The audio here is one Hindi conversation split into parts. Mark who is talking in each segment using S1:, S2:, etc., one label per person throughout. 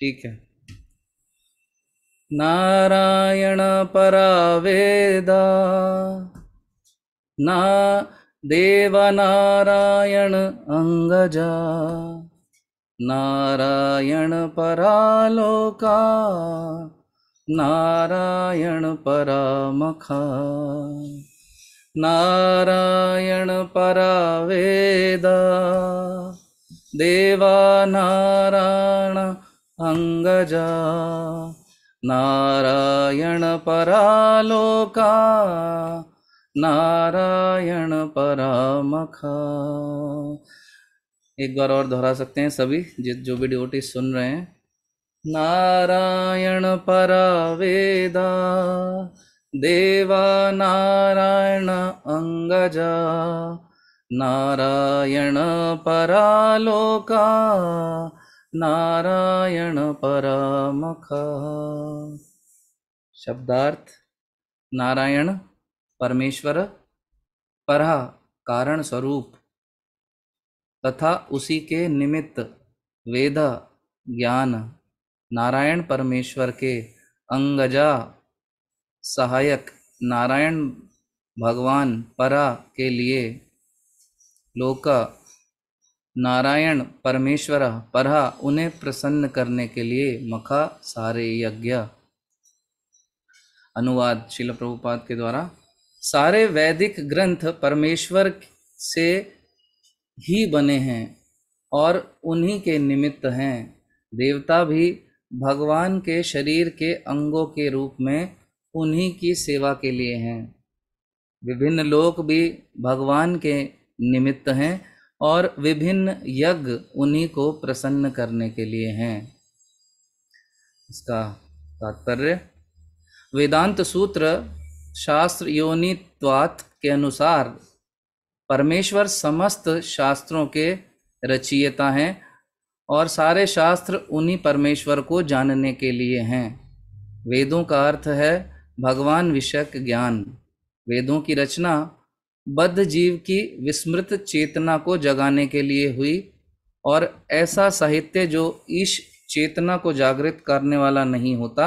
S1: ठीक है। नारायण परा वेदा, ना देव नारायण अंगजा, नारायण परालोका, नारायण परामखा, नारायण परा वेदा, देवा नारायण अंगजा, नारायण परालोका, नारायण परामखा। एक बार और दोहरा सकते हैं सभी, जो भी डिवोटी सुन रहे हैं। नारायण परा वेदा, देवा नारायण अंगजा, नारायण परालोका, नारायण परामखा। शब्दार्थ: नारायण परमेश्वर, परः कारण स्वरूप, तथा उसी के निमित्त वेद ज्ञान, नारायण परमेश्वर के अंगजा सहायक, नारायण भगवान परा के लिए, लोक नारायण परमेश्वर परा उन्हें प्रसन्न करने के लिए, मखा सारे यज्ञ। अनुवाद श्रील प्रभुपाद के द्वारा। सारे वैदिक ग्रंथ परमेश्वर से ही बने हैं और उन्हीं के निमित्त हैं। देवता भी भगवान के शरीर के अंगों के रूप में उन्हीं की सेवा के लिए हैं। विभिन्न लोक भी भगवान के निमित्त हैं और विभिन्न यज्ञ उन्हीं को प्रसन्न करने के लिए हैं। इसका तात्पर्य: वेदांत सूत्र शास्त्र योनित्वात् के अनुसार परमेश्वर समस्त शास्त्रों के रचयिता हैं और सारे शास्त्र उन्हीं परमेश्वर को जानने के लिए हैं। वेदों का अर्थ है भगवान विषयक ज्ञान। वेदों की रचना बद्ध जीव की विस्मृत चेतना को जगाने के लिए हुई और ऐसा साहित्य जो ईश चेतना को जागृत करने वाला नहीं होता,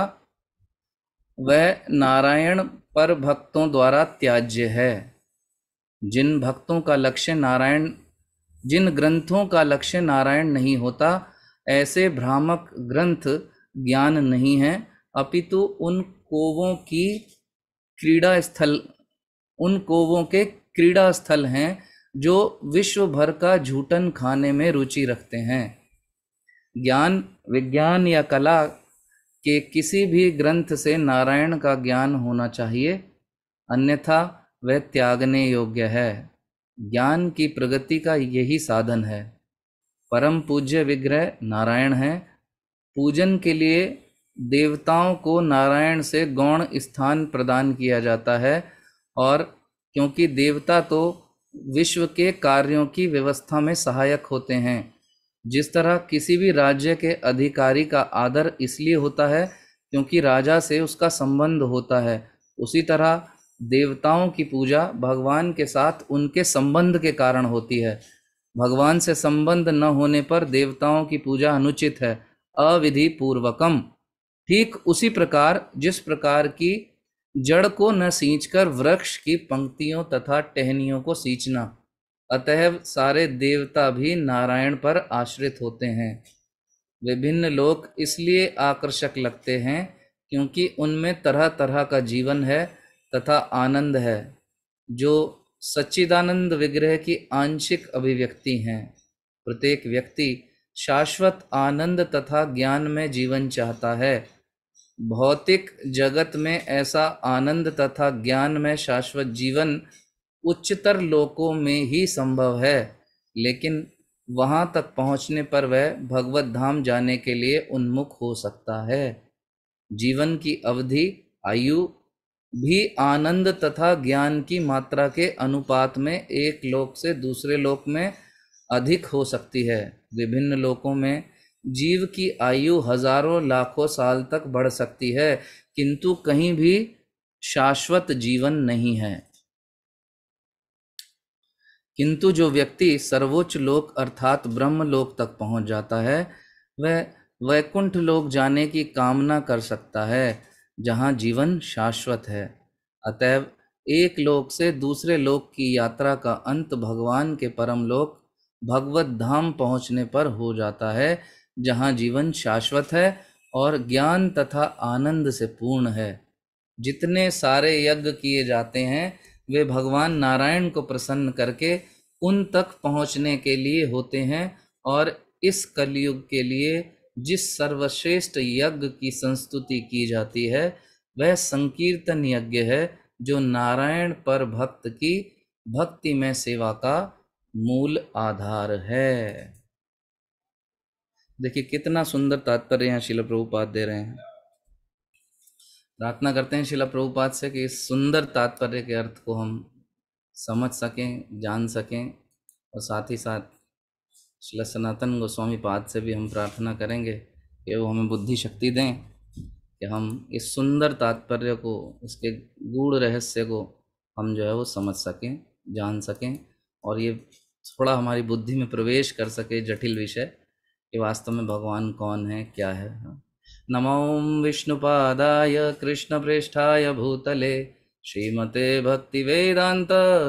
S1: वह नारायण पर भक्तों द्वारा त्याज्य है। जिन भक्तों का लक्ष्य नारायण, जिन ग्रंथों का लक्ष्य नारायण नहीं होता, ऐसे भ्रामक ग्रंथ ज्ञान नहीं है, अपितु उन कोवों के क्रीड़ा स्थल हैं जो विश्व भर का झूठन खाने में रुचि रखते हैं। ज्ञान, विज्ञान या कला के किसी भी ग्रंथ से नारायण का ज्ञान होना चाहिए, अन्यथा वह त्यागने योग्य है। ज्ञान की प्रगति का यही साधन है। परम पूज्य विग्रह नारायण है। पूजन के लिए देवताओं को नारायण से गौण स्थान प्रदान किया जाता है, और क्योंकि देवता तो विश्व के कार्यों की व्यवस्था में सहायक होते हैं। जिस तरह किसी भी राज्य के अधिकारी का आदर इसलिए होता है क्योंकि राजा से उसका संबंध होता है, उसी तरह देवताओं की पूजा भगवान के साथ उनके संबंध के कारण होती है। भगवान से संबंध न होने पर देवताओं की पूजा अनुचित है, अविधि पूर्वकम। ठीक उसी प्रकार जिस प्रकार की जड़ को न सींचकर वृक्ष की पंक्तियों तथा टहनियों को सींचना, अतः सारे देवता भी नारायण पर आश्रित होते हैं। विभिन्न लोक इसलिए आकर्षक लगते हैं क्योंकि उनमें तरह तरह का जीवन है तथा आनंद है, जो सच्चिदानंद विग्रह की आंशिक अभिव्यक्ति हैं। प्रत्येक व्यक्ति शाश्वत आनंद तथा ज्ञान में जीवन चाहता है। भौतिक जगत में ऐसा आनंद तथा ज्ञान में शाश्वत जीवन उच्चतर लोकों में ही संभव है, लेकिन वहां तक पहुंचने पर वह भगवत धाम जाने के लिए उन्मुख हो सकता है। जीवन की अवधि, आयु भी आनंद तथा ज्ञान की मात्रा के अनुपात में एक लोक से दूसरे लोक में अधिक हो सकती है। विभिन्न लोकों में जीव की आयु हजारों लाखों साल तक बढ़ सकती है, किंतु कहीं भी शाश्वत जीवन नहीं है। किंतु जो व्यक्ति सर्वोच्च लोक अर्थात ब्रह्म लोक तक पहुंच जाता है, वह वैकुंठ लोक जाने की कामना कर सकता है जहाँ जीवन शाश्वत है। अतएव एक लोक से दूसरे लोक की यात्रा का अंत भगवान के परम लोक भगवत धाम पहुँचने पर हो जाता है, जहाँ जीवन शाश्वत है और ज्ञान तथा आनंद से पूर्ण है। जितने सारे यज्ञ किए जाते हैं वे भगवान नारायण को प्रसन्न करके उन तक पहुँचने के लिए होते हैं, और इस कलयुग के लिए जिस सर्वश्रेष्ठ यज्ञ की संस्तुति की जाती है वह संकीर्तन यज्ञ है, जो नारायण पर भक्त की भक्ति में सेवा का मूल आधार है। देखिए कितना सुंदर तात्पर्य यहाँ शिल प्रभुपाद दे रहे हैं। प्रार्थना करते हैं शिला प्रभुपाद से कि इस सुंदर तात्पर्य के अर्थ को हम समझ सकें, जान सकें, और साथ ही साथ शिला सनातन गोस्वामी पाद से भी हम प्रार्थना करेंगे कि वो हमें बुद्धि शक्ति दें कि हम इस सुंदर तात्पर्य को, इसके गूढ़ रहस्य को हम जो है वो समझ सकें, जान सकें, और ये थोड़ा हमारी बुद्धि में प्रवेश कर सके जटिल विषय कि वास्तव में भगवान कौन है, क्या है। नमो विष्णुपादाय कृष्णप्रेष्ठाय भूतले श्रीमते भक्तिवेदांत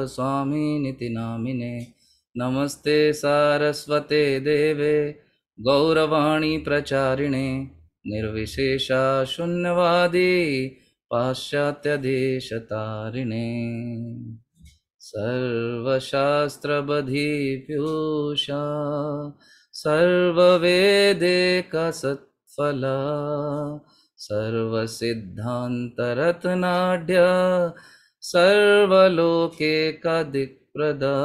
S1: स्वामिनिति नामिने। नमस्ते सारस्वते देवे गौरवाणी प्रचारिणे निर्विशेषा शून्यवादी पाश्चात्य देशतारिणे। सर्वशास्त्रबधिप्यूषा सर्ववेदेकसत्फला सर्वसिद्धान्तरत्नाढ्य सर्वलोकैकदिक्प्रदा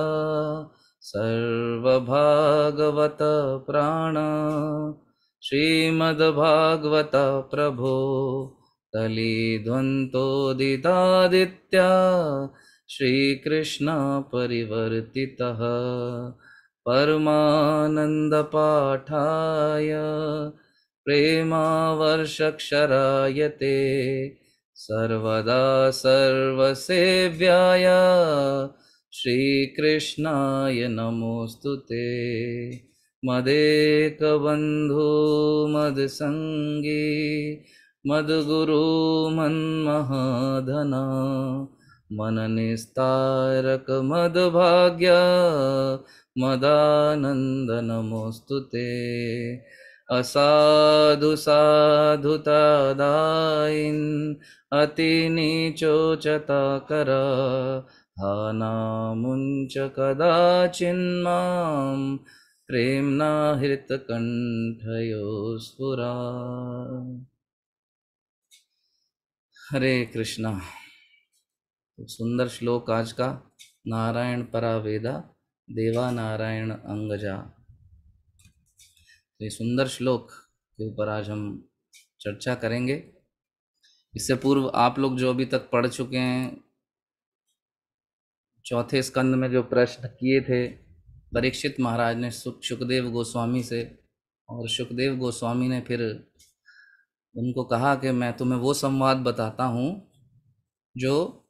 S1: सर्वभागवत प्राण श्रीमद्भागवत प्रभो कलिध्वंतोदितादित्या श्रीकृष्ण परिवर्तितः परमानन्दपाठाय प्रेमावर्षक्षराय ते सर्वदा सर्वसेव्याय श्रीकृष्णाय नमोऽस्तु ते। मदेकबन्धु मदसङ्गी मद्गुरु मन्महाधना मननिस्तारक मद्भाग्य मदानंद नमोस्तु ते। असाधु साधुता दायिन अति नीचोचता करा हाना मुंच कदाचिन्मां प्रेम्णा हृतकण्ठयो स्फुरा। हरे कृष्णा। सुंदर श्लोक आज का, नारायण परा वेदा देवा नारायण अंगजा। ये सुंदर श्लोक के ऊपर आज हम चर्चा करेंगे। इससे पूर्व आप लोग जो अभी तक पढ़ चुके हैं, चौथे स्कंद में जो प्रश्न किए थे परीक्षित महाराज ने सुखदेव गोस्वामी से, और सुखदेव गोस्वामी ने फिर उनको कहा कि मैं तुम्हें वो संवाद बताता हूँ जो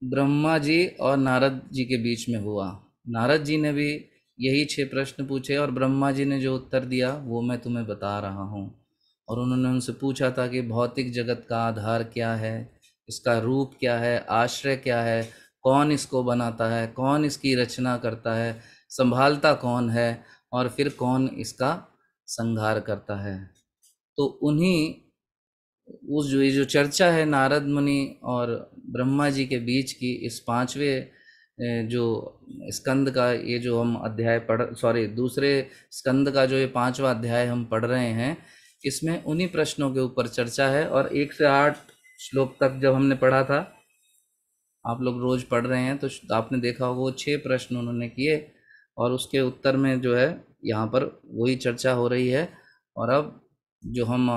S1: ब्रह्मा जी और नारद जी के बीच में हुआ। नारद जी ने भी यही 6 प्रश्न पूछे और ब्रह्मा जी ने जो उत्तर दिया वो मैं तुम्हें बता रहा हूँ। और उन्होंने उनसे पूछा था कि भौतिक जगत का आधार क्या है, इसका रूप क्या है, आश्रय क्या है, कौन इसको बनाता है, कौन इसकी रचना करता है, संभालता कौन है, और फिर कौन इसका संहार करता है। तो उन्हीं उस जो चर्चा है नारद मुनि और ब्रह्मा जी के बीच की, इस 5वें जो स्कंद का ये जो हम अध्याय दूसरे स्कंद का जो ये 5वां अध्याय हम पढ़ रहे हैं, इसमें उन्हीं प्रश्नों के ऊपर चर्चा है। और 1 से 8 श्लोक तक जब हमने पढ़ा था, आप लोग रोज पढ़ रहे हैं तो आपने देखा होगा वो 6 प्रश्न उन्होंने किए और उसके उत्तर में जो है यहाँ पर वही चर्चा हो रही है। और अब जो हम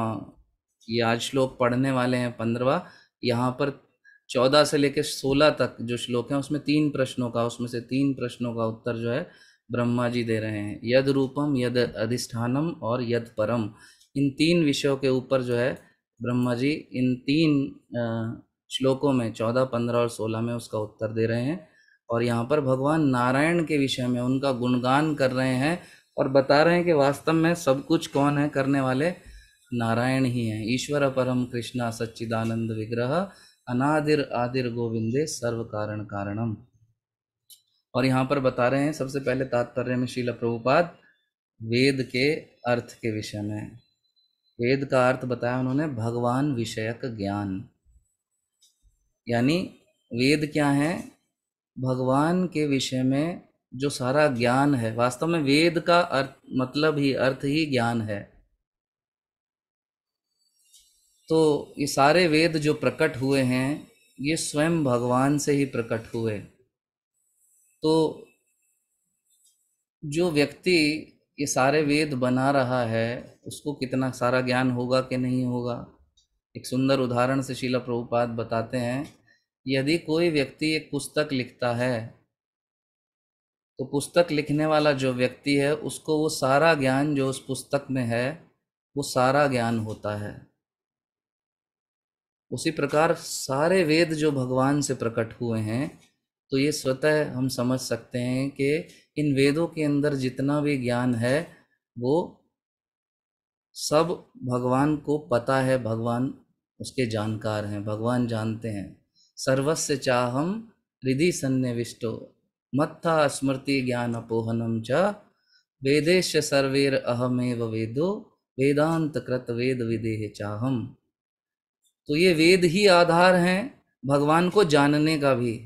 S1: ये आज श्लोक पढ़ने वाले हैं 15वां, यहाँ पर 14 से लेकर 16 तक जो श्लोक हैं उसमें 3 प्रश्नों का, उसमें से 3 प्रश्नों का उत्तर जो है ब्रह्मा जी दे रहे हैं। यद रूपम, यद अधिष्ठानम और यद परम, इन 3 विषयों के ऊपर जो है ब्रह्मा जी इन 3 श्लोकों में 14, 15 और 16 में उसका उत्तर दे रहे हैं। और यहाँ पर भगवान नारायण के विषय में उनका गुणगान कर रहे हैं और बता रहे हैं कि वास्तव में सब कुछ कौन है करने वाले? नारायण ही हैं। ईश्वर परम कृष्णा सच्चिदानंद विग्रह अनादिर आदिर गोविंदे सर्व कारण कारणम। और यहाँ पर बता रहे हैं सबसे पहले तात्पर्य में श्रील प्रभुपाद वेद के अर्थ के विषय में। वेद का अर्थ बताया उन्होंने भगवान विषयक ज्ञान, यानी वेद क्या है? भगवान के विषय में जो सारा ज्ञान है। वास्तव में वेद का अर्थ मतलब ही अर्थ ही ज्ञान है। तो ये सारे वेद जो प्रकट हुए हैं ये स्वयं भगवान से ही प्रकट हुए। तो जो व्यक्ति ये सारे वेद बना रहा है उसको कितना सारा ज्ञान होगा कि नहीं होगा? एक सुंदर उदाहरण से श्रील प्रभुपाद बताते हैं, यदि कोई व्यक्ति एक पुस्तक लिखता है तो पुस्तक लिखने वाला जो व्यक्ति है उसको वो सारा ज्ञान जो उस पुस्तक में है वो सारा ज्ञान होता है। उसी प्रकार सारे वेद जो भगवान से प्रकट हुए हैं तो ये स्वतः हम समझ सकते हैं कि इन वेदों के अंदर जितना भी ज्ञान है वो सब भगवान को पता है, भगवान उसके जानकार हैं, भगवान जानते हैं। सर्वस्य चाहम हृदि सन्निविष्टो मत्था स्मृति ज्ञान अपोहनम च वेदेश सर्वेर अहमेव वेदो वेदांत कृत वेद विदेह चाहम। तो ये वेद ही आधार हैं भगवान को जानने का भी,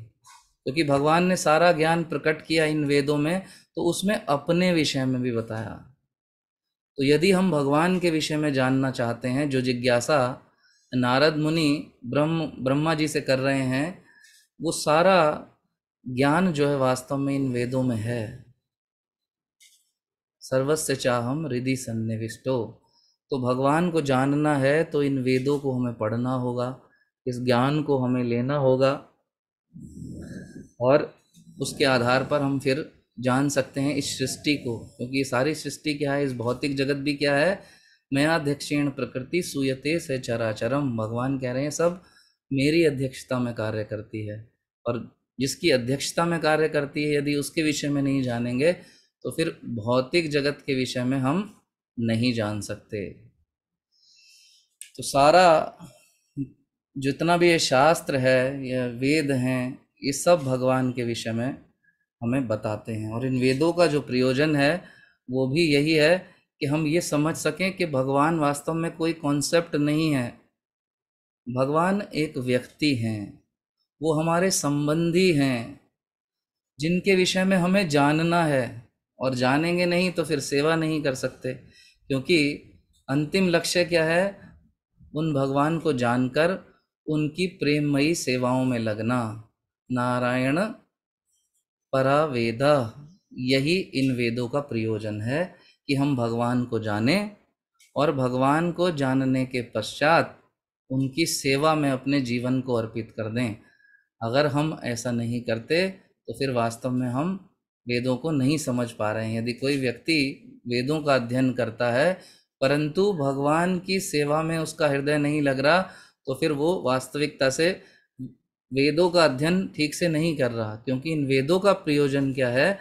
S1: क्योंकि भगवान ने सारा ज्ञान प्रकट किया इन वेदों में तो उसमें अपने विषय में भी बताया। तो यदि हम भगवान के विषय में जानना चाहते हैं, जो जिज्ञासा नारद मुनि ब्रह्मा जी से कर रहे हैं, वो सारा ज्ञान जो है वास्तव में इन वेदों में है। सर्वस्य चाहम हृदि सन्निविष्टो। तो भगवान को जानना है तो इन वेदों को हमें पढ़ना होगा, इस ज्ञान को हमें लेना होगा और उसके आधार पर हम फिर जान सकते हैं इस सृष्टि को। क्योंकि ये सारी सृष्टि क्या है, इस भौतिक जगत भी क्या है? मया अध्यक्षेण प्रकृति सूयते से चराचरम। भगवान कह रहे हैं सब मेरी अध्यक्षता में कार्य करती है, और जिसकी अध्यक्षता में कार्य करती है यदि उसके विषय में नहीं जानेंगे तो फिर भौतिक जगत के विषय में हम नहीं जान सकते। तो सारा जितना भी ये शास्त्र है या वेद हैं ये सब भगवान के विषय में हमें बताते हैं। और इन वेदों का जो प्रयोजन है वो भी यही है कि हम ये समझ सकें कि भगवान वास्तव में कोई कॉन्सेप्ट नहीं है, भगवान एक व्यक्ति हैं, वो हमारे संबंधी हैं जिनके विषय में हमें जानना है। और जानेंगे नहीं तो फिर सेवा नहीं कर सकते, क्योंकि अंतिम लक्ष्य क्या है? उन भगवान को जानकर उनकी प्रेममयी सेवाओं में लगना। नारायण परा वेद, यही इन वेदों का प्रयोजन है कि हम भगवान को जानें और भगवान को जानने के पश्चात उनकी सेवा में अपने जीवन को अर्पित कर दें। अगर हम ऐसा नहीं करते तो फिर वास्तव में हम वेदों को नहीं समझ पा रहे हैं। यदि कोई व्यक्ति वेदों का अध्ययन करता है परंतु भगवान की सेवा में उसका हृदय नहीं लग रहा तो फिर वो वास्तविकता से वेदों का अध्ययन ठीक से नहीं कर रहा। क्योंकि इन वेदों का प्रयोजन क्या है?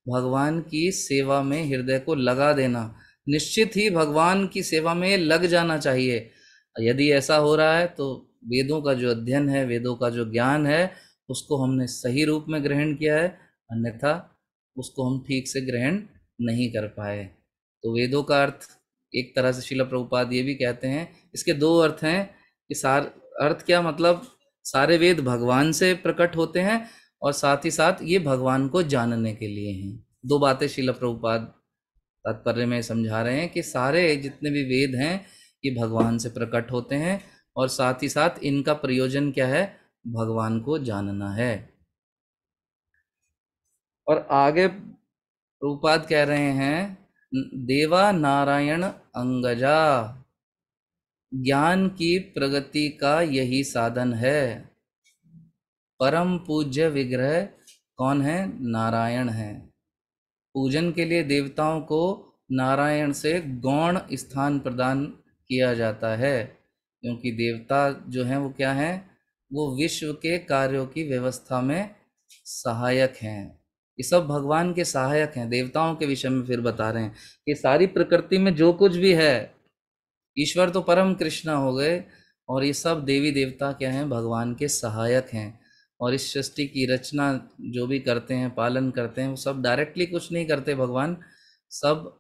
S1: भगवान की सेवा में हृदय को लगा देना। निश्चित ही भगवान की सेवा में लग जाना चाहिए। यदि ऐसा हो रहा है तो वेदों का जो अध्ययन है, वेदों का जो ज्ञान है उसको हमने सही रूप में ग्रहण किया है, अन्यथा उसको हम ठीक से ग्रहण नहीं कर पाए। तो वेदों का अर्थ एक तरह से श्रील प्रभुपाद ये भी कहते हैं, इसके दो अर्थ हैं कि अर्थ क्या मतलब सारे वेद भगवान से प्रकट होते हैं और साथ ही साथ ये भगवान को जानने के लिए हैं। दो बातें श्रील प्रभुपाद तात्पर्य में समझा रहे हैं कि सारे जितने भी वेद हैं ये भगवान से प्रकट होते हैं और साथ ही साथ इनका प्रयोजन क्या है? भगवान को जानना है। और आगे प्रभुपाद कह रहे हैं, देवा नारायण अंगजा, ज्ञान की प्रगति का यही साधन है। परम पूज्य विग्रह कौन है? नारायण है। पूजन के लिए देवताओं को नारायण से गौण स्थान प्रदान किया जाता है, क्योंकि देवता जो हैं वो क्या हैं? वो विश्व के कार्यों की व्यवस्था में सहायक हैं। ये सब भगवान के सहायक हैं। देवताओं के विषय में फिर बता रहे हैं कि सारी प्रकृति में जो कुछ भी है, ईश्वर तो परम कृष्ण हो गए, और ये सब देवी देवता क्या हैं, भगवान के सहायक हैं। और इस सृष्टि की रचना जो भी करते हैं, पालन करते हैं, वो सब डायरेक्टली कुछ नहीं करते भगवान, सब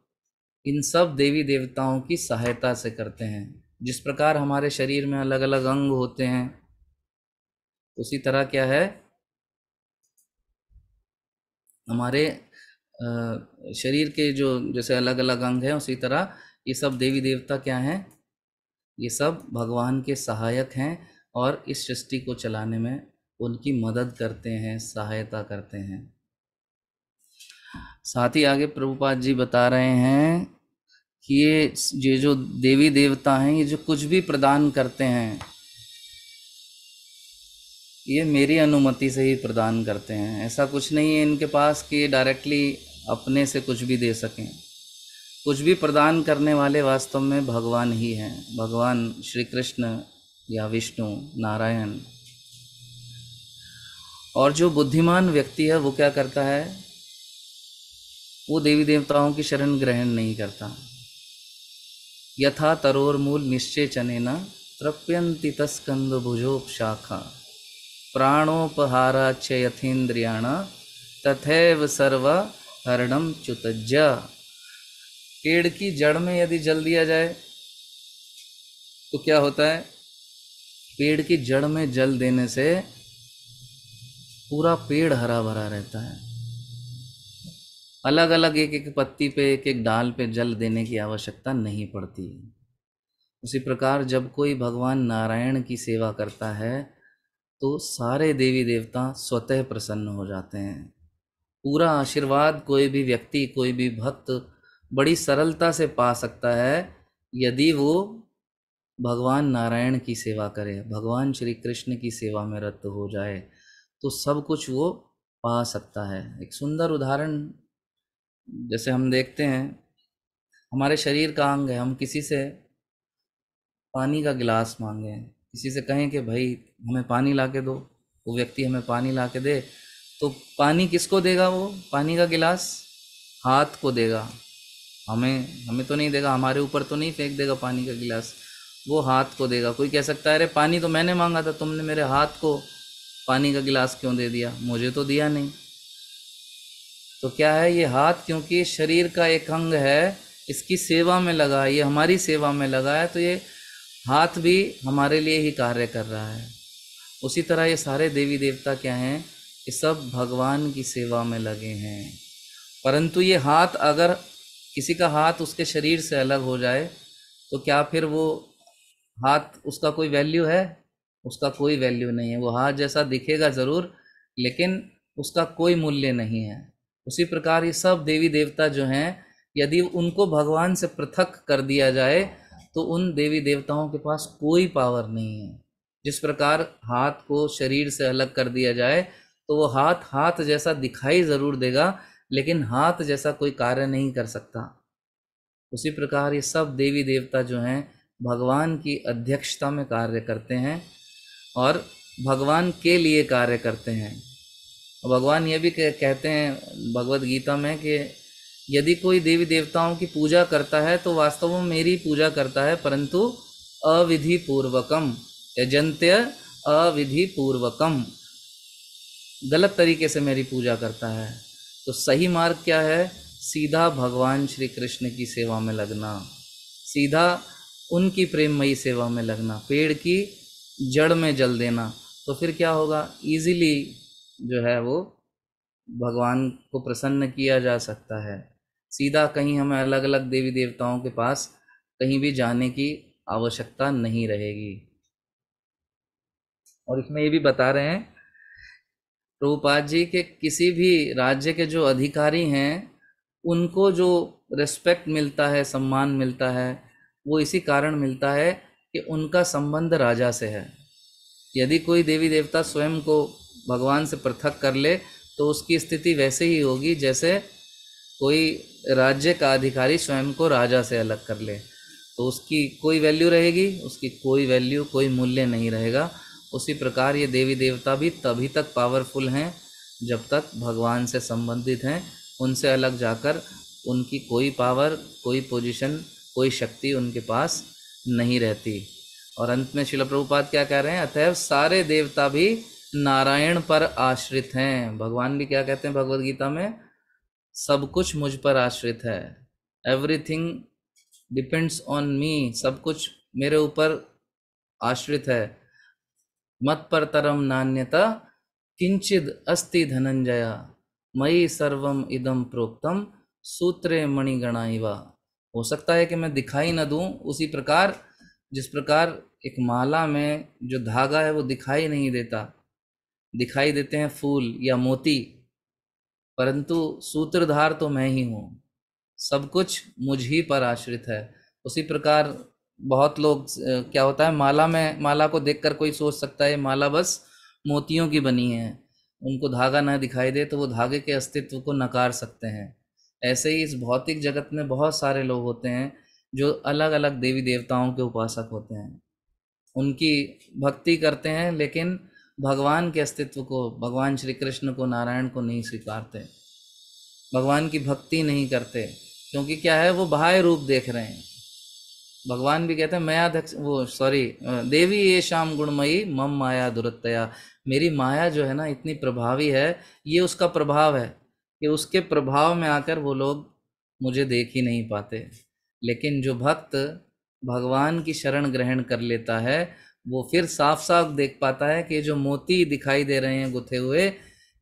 S1: इन सब देवी देवताओं की सहायता से करते हैं। जिस प्रकार हमारे शरीर में अलग अलग अंग होते हैं, उसी तरह क्या है, हमारे शरीर के जो जैसे अलग अलग अंग हैं, उसी तरह ये सब देवी देवता क्या हैं, ये सब भगवान के सहायक हैं और इस सृष्टि को चलाने में उनकी मदद करते हैं, सहायता करते हैं। साथ ही आगे प्रभुपाद जी बता रहे हैं कि ये जो देवी देवता हैं, ये जो कुछ भी प्रदान करते हैं, ये मेरी अनुमति से ही प्रदान करते हैं। ऐसा कुछ नहीं है इनके पास कि डायरेक्टली अपने से कुछ भी दे सकें। कुछ भी प्रदान करने वाले वास्तव में भगवान ही हैं, भगवान श्री कृष्ण या विष्णु नारायण। और जो बुद्धिमान व्यक्ति है वो क्या करता है, वो देवी देवताओं की शरण ग्रहण नहीं करता। यथा तरोर्मूल निश्चय चनेन तृप्यन्ति तस्कंद भुजोपशाखा प्राणोपहाराच यथेन्द्रियाण तथैव सर्व हरणम च्युतज्य। पेड़ की जड़ में यदि जल दिया जाए तो क्या होता है, पेड़ की जड़ में जल देने से पूरा पेड़ हरा भरा रहता है। अलग अलग एक एक पत्ती पे, एक एक डाल पे जल देने की आवश्यकता नहीं पड़ती। उसी प्रकार जब कोई भगवान नारायण की सेवा करता है तो सारे देवी देवता स्वतः प्रसन्न हो जाते हैं। पूरा आशीर्वाद कोई भी व्यक्ति, कोई भी भक्त बड़ी सरलता से पा सकता है यदि वो भगवान नारायण की सेवा करे, भगवान श्री कृष्ण की सेवा में रत हो जाए, तो सब कुछ वो पा सकता है। एक सुंदर उदाहरण जैसे हम देखते हैं, हमारे शरीर का अंग है, हम किसी से पानी का गिलास मांगे, किसी से कहें कि भाई हमें पानी ला के दो, वो व्यक्ति हमें पानी ला के दे, तो पानी किसको देगा, वो पानी का गिलास हाथ को देगा, हमें तो नहीं देगा, हमारे ऊपर तो नहीं फेंक देगा पानी का गिलास, वो हाथ को देगा। कोई कह सकता है अरे पानी तो मैंने मांगा था, तुमने मेरे हाथ को पानी का गिलास क्यों दे दिया, मुझे तो दिया नहीं। तो क्या है, ये हाथ क्योंकि शरीर का एक अंग है, इसकी सेवा में लगा, ये हमारी सेवा में लगा है, तो ये हाथ भी हमारे लिए ही कार्य कर रहा है। उसी तरह ये सारे देवी देवता क्या हैं, ये सब भगवान की सेवा में लगे हैं। परंतु ये हाथ, अगर किसी का हाथ उसके शरीर से अलग हो जाए तो क्या फिर वो हाथ, उसका कोई वैल्यू है? उसका कोई वैल्यू नहीं है। वो हाथ जैसा दिखेगा ज़रूर, लेकिन उसका कोई मूल्य नहीं है। उसी प्रकार ये सब देवी देवता जो हैं, यदि उनको भगवान से पृथक कर दिया जाए तो उन देवी देवताओं के पास कोई पावर नहीं है। जिस प्रकार हाथ को शरीर से अलग कर दिया जाए तो वो हाथ हाथ जैसा दिखाई ज़रूर देगा, लेकिन हाथ जैसा कोई कार्य नहीं कर सकता। उसी प्रकार ये सब देवी देवता जो हैं भगवान की अध्यक्षता में कार्य करते हैं और भगवान के लिए कार्य करते हैं। भगवान ये भी कहते हैं भगवत गीता में कि यदि कोई देवी देवताओं की पूजा करता है तो वास्तव में मेरी पूजा करता है, परंतु अविधि पूर्वकम, यजन्त्य अविधि पूर्वकम, गलत तरीके से मेरी पूजा करता है। तो सही मार्ग क्या है? सीधा भगवान श्री कृष्ण की सेवा में लगना, सीधा उनकी प्रेममयी सेवा में लगना, पेड़ की जड़ में जल देना। तो फिर क्या होगा, इजीली जो है वो भगवान को प्रसन्न किया जा सकता है। सीधा कहीं हमें अलग अलग देवी देवताओं के पास कहीं भी जाने की आवश्यकता नहीं रहेगी। और इसमें ये भी बता रहे हैं प्रभुपाद जी के किसी भी राज्य के जो अधिकारी हैं उनको जो रिस्पेक्ट मिलता है, सम्मान मिलता है, वो इसी कारण मिलता है कि उनका संबंध राजा से है। यदि कोई देवी देवता स्वयं को भगवान से पृथक कर ले तो उसकी स्थिति वैसे ही होगी जैसे कोई राज्य का अधिकारी स्वयं को राजा से अलग कर ले, तो उसकी कोई वैल्यू रहेगी? उसकी कोई वैल्यू, कोई मूल्य नहीं रहेगा। उसी प्रकार ये देवी देवता भी तभी तक पावरफुल हैं जब तक भगवान से संबंधित हैं, उनसे अलग जाकर उनकी कोई पावर, कोई पोजीशन, कोई शक्ति उनके पास नहीं रहती। और अंत में शिल प्रभुपाद क्या कह रहे हैं, अतएव सारे देवता भी नारायण पर आश्रित हैं। भगवान भी क्या कहते हैं भगवद गीता में, सब कुछ मुझ पर आश्रित है, एवरीथिंग डिपेंड्स ऑन मी, सब कुछ मेरे ऊपर आश्रित है। मत पर तरम नान्यता किंचिद अस्ति धनंजया, मयि सर्वम इदम प्रोक्तम सूत्रे मणिगणा इवा। हो सकता है कि मैं दिखाई न दूं, उसी प्रकार जिस प्रकार एक माला में जो धागा है वो दिखाई नहीं देता, दिखाई देते हैं फूल या मोती, परंतु सूत्रधार तो मैं ही हूँ, सब कुछ मुझ ही पर आश्रित है। उसी प्रकार बहुत लोग क्या होता है, माला को देखकर कोई सोच सकता है माला बस मोतियों की बनी है, उनको धागा ना दिखाई दे तो वो धागे के अस्तित्व को नकार सकते हैं। ऐसे ही इस भौतिक जगत में बहुत सारे लोग होते हैं जो अलग अलग देवी देवताओं के उपासक होते हैं, उनकी भक्ति करते हैं, लेकिन भगवान के अस्तित्व को, भगवान श्री कृष्ण को, नारायण को नहीं स्वीकारते, भगवान की भक्ति नहीं करते, क्योंकि क्या है, वो बाह्य रूप देख रहे हैं। भगवान भी कहते हैं देवी ये शाम गुणमयी मम माया दुरत्तया, मेरी माया जो है ना इतनी प्रभावी है, ये उसका प्रभाव है कि उसके प्रभाव में आकर वो लोग मुझे देख ही नहीं पाते। लेकिन जो भक्त भगवान की शरण ग्रहण कर लेता है, वो फिर साफ साफ देख पाता है कि जो मोती दिखाई दे रहे हैं गुथे हुए,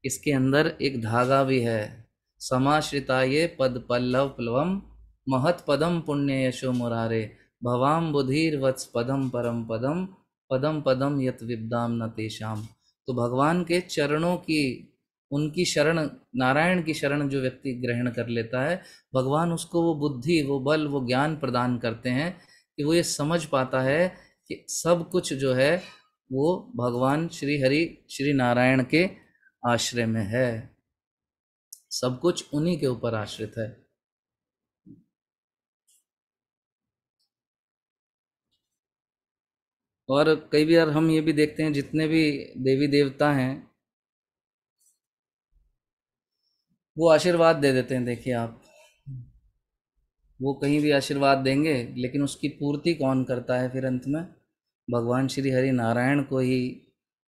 S1: इसके अंदर एक धागा भी है। समाश्रिता ये पद पल्लव प्लवम महत पदम पुण्य यशो मुरारे, भवाम बुधिर वत्स पदम परम पदम, पदम पदम यत विद्याम न तेषाम। तो भगवान के चरणों की, उनकी शरण, नारायण की शरण जो व्यक्ति ग्रहण कर लेता है, भगवान उसको वो बुद्धि, वो बल, वो ज्ञान प्रदान करते हैं कि वो ये समझ पाता है कि सब कुछ जो है वो भगवान श्री हरि श्री नारायण के आश्रय में है, सब कुछ उन्हीं के ऊपर आश्रित है। और कई बार हम ये भी देखते हैं, जितने भी देवी देवता हैं वो आशीर्वाद दे देते हैं। देखिए आप, वो कहीं भी आशीर्वाद देंगे, लेकिन उसकी पूर्ति कौन करता है फिर अंत में, भगवान श्री हरि नारायण को ही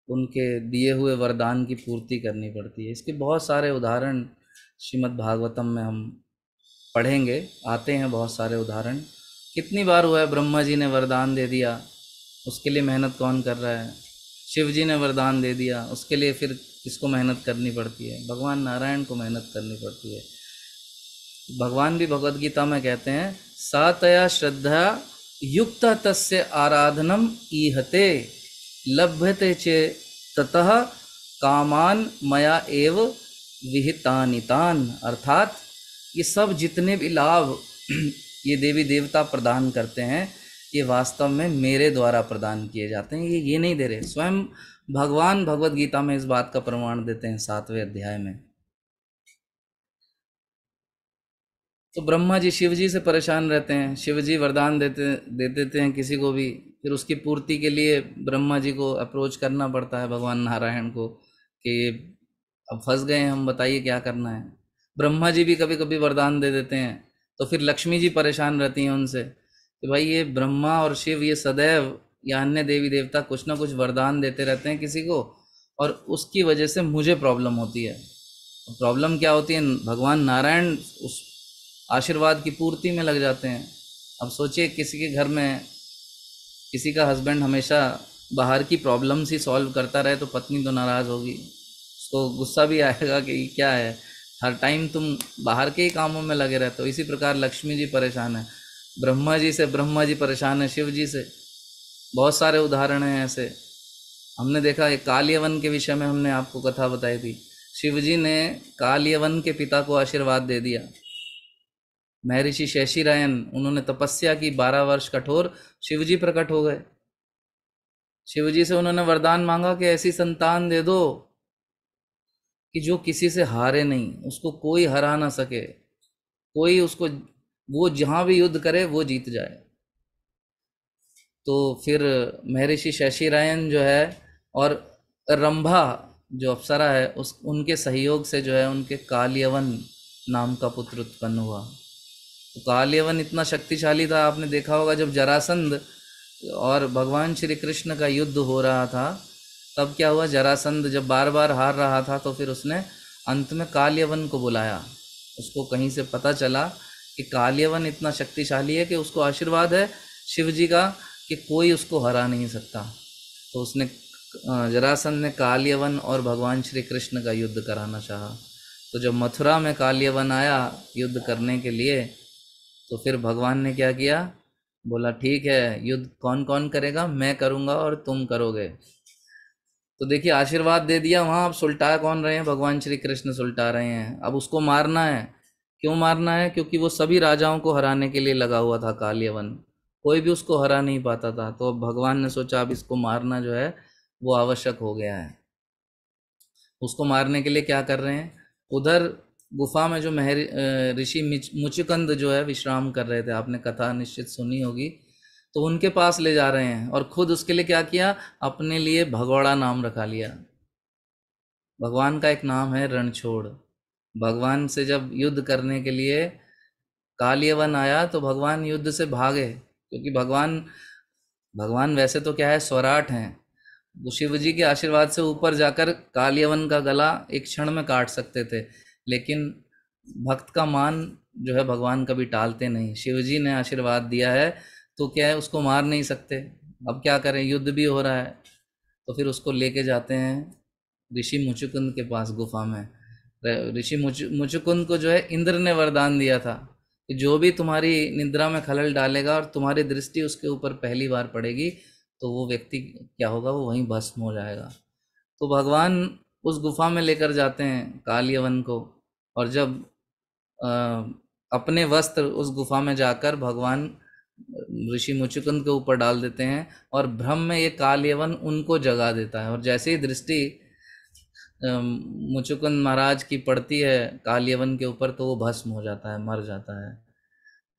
S1: उनके दिए हुए वरदान की पूर्ति करनी पड़ती है। इसके बहुत सारे उदाहरण श्रीमद् भागवतम में हम पढ़ेंगे, आते हैं बहुत सारे उदाहरण। कितनी बार हुआ है ब्रह्मा जी ने वरदान दे दिया, उसके लिए मेहनत कौन कर रहा है, शिव जी ने वरदान दे दिया, उसके लिए फिर किसको मेहनत करनी पड़ती है, भगवान नारायण को मेहनत करनी पड़ती है। भगवान भी भगवद गीता में कहते हैं, सातया श्रद्धा युक्त तस्य आराधनम ईहते लभ्यते चे ततः कामान मया एव विहितानितान। अर्थात ये सब जितने भी लाभ ये देवी देवता प्रदान करते हैं, ये वास्तव में मेरे द्वारा प्रदान किए जाते हैं, ये नहीं दे रहे। स्वयं भगवान भगवद गीता में इस बात का प्रमाण देते हैं 7वें अध्याय में। तो ब्रह्मा जी शिव जी से परेशान रहते हैं, शिव जी वरदान दे देते हैं किसी को भी, फिर उसकी पूर्ति के लिए ब्रह्मा जी को अप्रोच करना पड़ता है भगवान नारायण को कि अब फंस गए हम, बताइए क्या करना है। ब्रह्मा जी भी कभी कभी वरदान दे देते हैं, तो फिर लक्ष्मी जी परेशान रहती हैं उनसे कि भाई ये ब्रह्मा और शिव ये सदैव या अन्य देवी देवता कुछ ना कुछ वरदान देते रहते हैं किसी को, और उसकी वजह से मुझे प्रॉब्लम होती है। प्रॉब्लम क्या होती है, भगवान नारायण उस आशीर्वाद की पूर्ति में लग जाते हैं। अब सोचिए किसी के घर में किसी का हस्बैंड हमेशा बाहर की प्रॉब्लम्स ही सॉल्व करता रहे तो पत्नी तो नाराज़ होगी, उसको गुस्सा भी आएगा कि क्या है, हर टाइम तुम बाहर के ही कामों में लगे रहते हो। इसी प्रकार लक्ष्मी जी परेशान है ब्रह्मा जी से, ब्रह्मा जी परेशान है शिव जी से। बहुत सारे उदाहरण हैं ऐसे। हमने देखा एक कालियवन के विषय में हमने आपको कथा बताई थी, शिव जी ने कालियवन के पिता को आशीर्वाद दे दिया। महर्षि शैशिरायन, उन्होंने तपस्या की 12 वर्ष कठोर, शिवजी प्रकट हो गए। शिवजी से उन्होंने वरदान मांगा कि ऐसी संतान दे दो कि जो किसी से हारे नहीं, उसको कोई हरा ना सके, कोई उसको, वो जहां भी युद्ध करे वो जीत जाए। तो फिर महर्षि शैशिरायन जो है और रंभा, जो अप्सरा है उस उनके सहयोग से जो है उनके कालयवन नाम का पुत्र उत्पन्न हुआ। तो कालयवन इतना शक्तिशाली था, आपने देखा होगा जब जरासंध और भगवान श्री कृष्ण का युद्ध हो रहा था तब क्या हुआ, जरासंध जब बार बार हार रहा था तो फिर उसने अंत में कालयवन को बुलाया। उसको कहीं से पता चला कि कालयवन इतना शक्तिशाली है कि उसको आशीर्वाद है शिव जी का कि कोई उसको हरा नहीं सकता। तो उसने जरासंध ने कालयवन और भगवान श्री कृष्ण का युद्ध कराना चाहा। तो जब मथुरा में कालयवन आया युद्ध करने के लिए तो फिर भगवान ने क्या किया, बोला ठीक है युद्ध कौन कौन करेगा, मैं करूँगा और तुम करोगे। तो देखिए आशीर्वाद दे दिया, वहाँ अब सुलटा कौन रहे हैं, भगवान श्री कृष्ण सुलटा रहे हैं। अब उसको मारना है। क्यों मारना है, क्योंकि वो सभी राजाओं को हराने के लिए लगा हुआ था कालयवन, कोई भी उसको हरा नहीं पाता था। तो अब भगवान ने सोचा अब इसको मारना जो है वो आवश्यक हो गया है। उसको मारने के लिए क्या कर रहे हैं, उधर गुफा में जो ऋषि मुचुकुंद जो है विश्राम कर रहे थे, आपने कथा निश्चित सुनी होगी, तो उनके पास ले जा रहे हैं और खुद उसके लिए क्या किया, अपने लिए भगोड़ा नाम रखा लिया। भगवान का एक नाम है रणछोड़। भगवान से जब युद्ध करने के लिए कालयवन आया तो भगवान युद्ध से भागे, क्योंकि भगवान वैसे तो क्या है स्वराट हैं, वो शिव जी के आशीर्वाद से ऊपर जाकर कालयवन का गला एक क्षण में काट सकते थे, लेकिन भक्त का मान जो है भगवान कभी टालते नहीं। शिव जी ने आशीर्वाद दिया है तो क्या है उसको मार नहीं सकते। अब क्या करें, युद्ध भी हो रहा है, तो फिर उसको लेके जाते हैं ऋषि मुचुकुंद के पास गुफा में। ऋषि मुचुकुंद को जो है इंद्र ने वरदान दिया था कि जो भी तुम्हारी निद्रा में खलल डालेगा और तुम्हारी दृष्टि उसके ऊपर पहली बार पड़ेगी तो वो व्यक्ति क्या होगा, वो वहीं भस्म हो जाएगा। तो भगवान उस गुफा में लेकर जाते हैं कालयवन को, और जब अपने वस्त्र उस गुफा में जाकर भगवान ऋषि मुचुकुंद के ऊपर डाल देते हैं और भ्रम में ये कालयवन उनको जगा देता है। और जैसे ही दृष्टि मुचुकुंद महाराज की पड़ती है कालयवन के ऊपर तो वो भस्म हो जाता है, मर जाता है।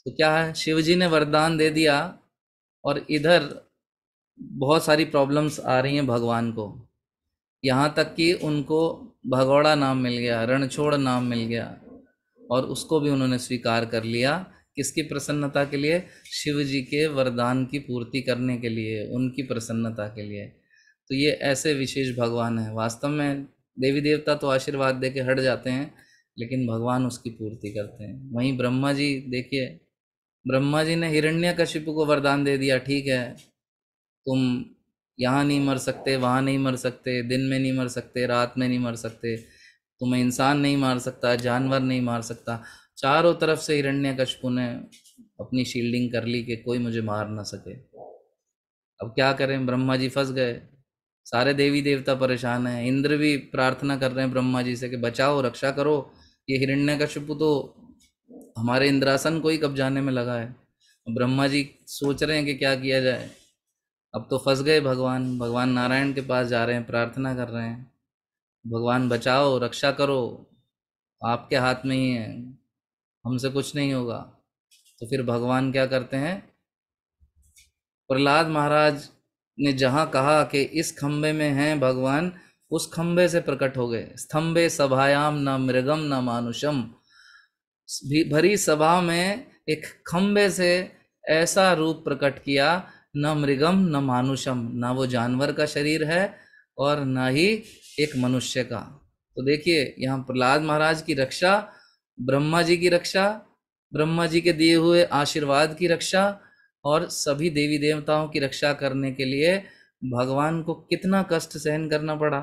S1: तो क्या है, शिवजी ने वरदान दे दिया और इधर बहुत सारी प्रॉब्लम्स आ रही हैं भगवान को, यहाँ तक कि उनको भगोड़ा नाम मिल गया, रणछोड़ नाम मिल गया, और उसको भी उन्होंने स्वीकार कर लिया। किसकी प्रसन्नता के लिए, शिव जी के वरदान की पूर्ति करने के लिए, उनकी प्रसन्नता के लिए। तो ये ऐसे विशेष भगवान हैं। वास्तव में देवी देवता तो आशीर्वाद दे के हट जाते हैं, लेकिन भगवान उसकी पूर्ति करते हैं। वहीं ब्रह्मा जी देखिए, ब्रह्मा जी ने हिरण्यकशिपु को वरदान दे दिया, ठीक है तुम यहाँ नहीं मर सकते, वहाँ नहीं मर सकते, दिन में नहीं मर सकते, रात में नहीं मर सकते, तुम्हें इंसान नहीं मार सकता, जानवर नहीं मार सकता। चारों तरफ से हिरण्यकशिपु ने अपनी शील्डिंग कर ली कि कोई मुझे मार ना सके। अब क्या करें, ब्रह्मा जी फंस गए, सारे देवी देवता परेशान हैं, इंद्र भी प्रार्थना कर रहे हैं ब्रह्मा जी से कि बचाओ, रक्षा करो, ये हिरण्यकशिपु तो हमारे इंद्रासन को ही कब्जाने में लगा है। ब्रह्मा जी सोच रहे हैं कि क्या किया जाए। अब तो फंस गए भगवान, भगवान नारायण के पास जा रहे हैं, प्रार्थना कर रहे हैं, भगवान बचाओ, रक्षा करो, आपके हाथ में ही है, हमसे कुछ नहीं होगा। तो फिर भगवान क्या करते हैं, प्रहलाद महाराज ने जहाँ कहा कि इस खंबे में हैं भगवान, उस खंबे से प्रकट हो गए। स्तंभे सभायाम न मृगम न मानुषम, भरी सभा में एक खंबे से ऐसा रूप प्रकट किया, न मृगम न मानुषम, ना वो जानवर का शरीर है और ना ही एक मनुष्य का। तो देखिए यहाँ प्रहलाद महाराज की रक्षा, ब्रह्मा जी की रक्षा, ब्रह्मा जी के दिए हुए आशीर्वाद की रक्षा, और सभी देवी देवताओं की रक्षा करने के लिए भगवान को कितना कष्ट सहन करना पड़ा।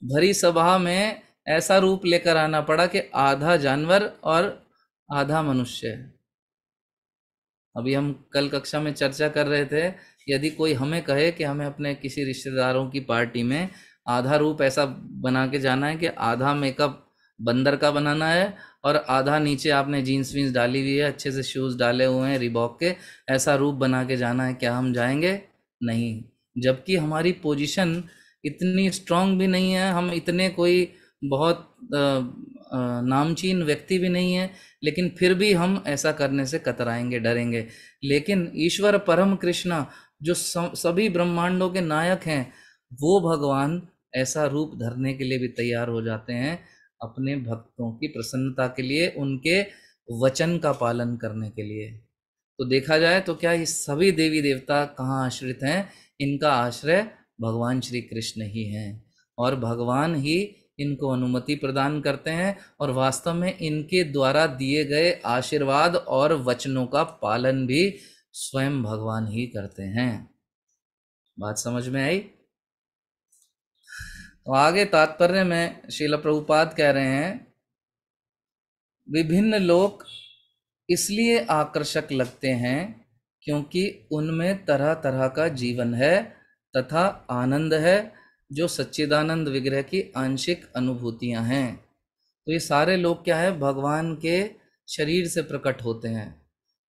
S1: भरी सभा में ऐसा रूप लेकर आना पड़ा कि आधा जानवर और आधा मनुष्य। अभी हम कल कक्षा में चर्चा कर रहे थे, यदि कोई हमें कहे कि हमें अपने किसी रिश्तेदारों की पार्टी में आधा रूप ऐसा बना के जाना है कि आधा मेकअप बंदर का बनाना है और आधा नीचे आपने जीन्स वीन्स डाली हुई है, अच्छे से शूज़ डाले हुए हैं रिबॉक के, ऐसा रूप बना के जाना है, क्या हम जाएंगे? नहीं। जबकि हमारी पोजीशन इतनी स्ट्रांग भी नहीं है, हम इतने कोई बहुत नामचीन व्यक्ति भी नहीं है, लेकिन फिर भी हम ऐसा करने से कतराएंगे, डरेंगे। लेकिन ईश्वर परम कृष्णा जो सभी ब्रह्मांडों के नायक हैं, वो भगवान ऐसा रूप धरने के लिए भी तैयार हो जाते हैं, अपने भक्तों की प्रसन्नता के लिए, उनके वचन का पालन करने के लिए। तो देखा जाए तो क्या ये सभी देवी देवता कहाँ आश्रित हैं? इनका आश्रय भगवान श्री कृष्ण ही हैं, और भगवान ही इनको अनुमति प्रदान करते हैं, और वास्तव में इनके द्वारा दिए गए आशीर्वाद और वचनों का पालन भी स्वयं भगवान ही करते हैं। बात समझ में आई? तो आगे तात्पर्य में श्रील प्रभुपाद कह रहे हैं, विभिन्न लोक इसलिए आकर्षक लगते हैं क्योंकि उनमें तरह तरह का जीवन है तथा आनंद है, जो सच्चिदानंद विग्रह की आंशिक अनुभूतियां हैं। तो ये सारे लोग क्या है, भगवान के शरीर से प्रकट होते हैं।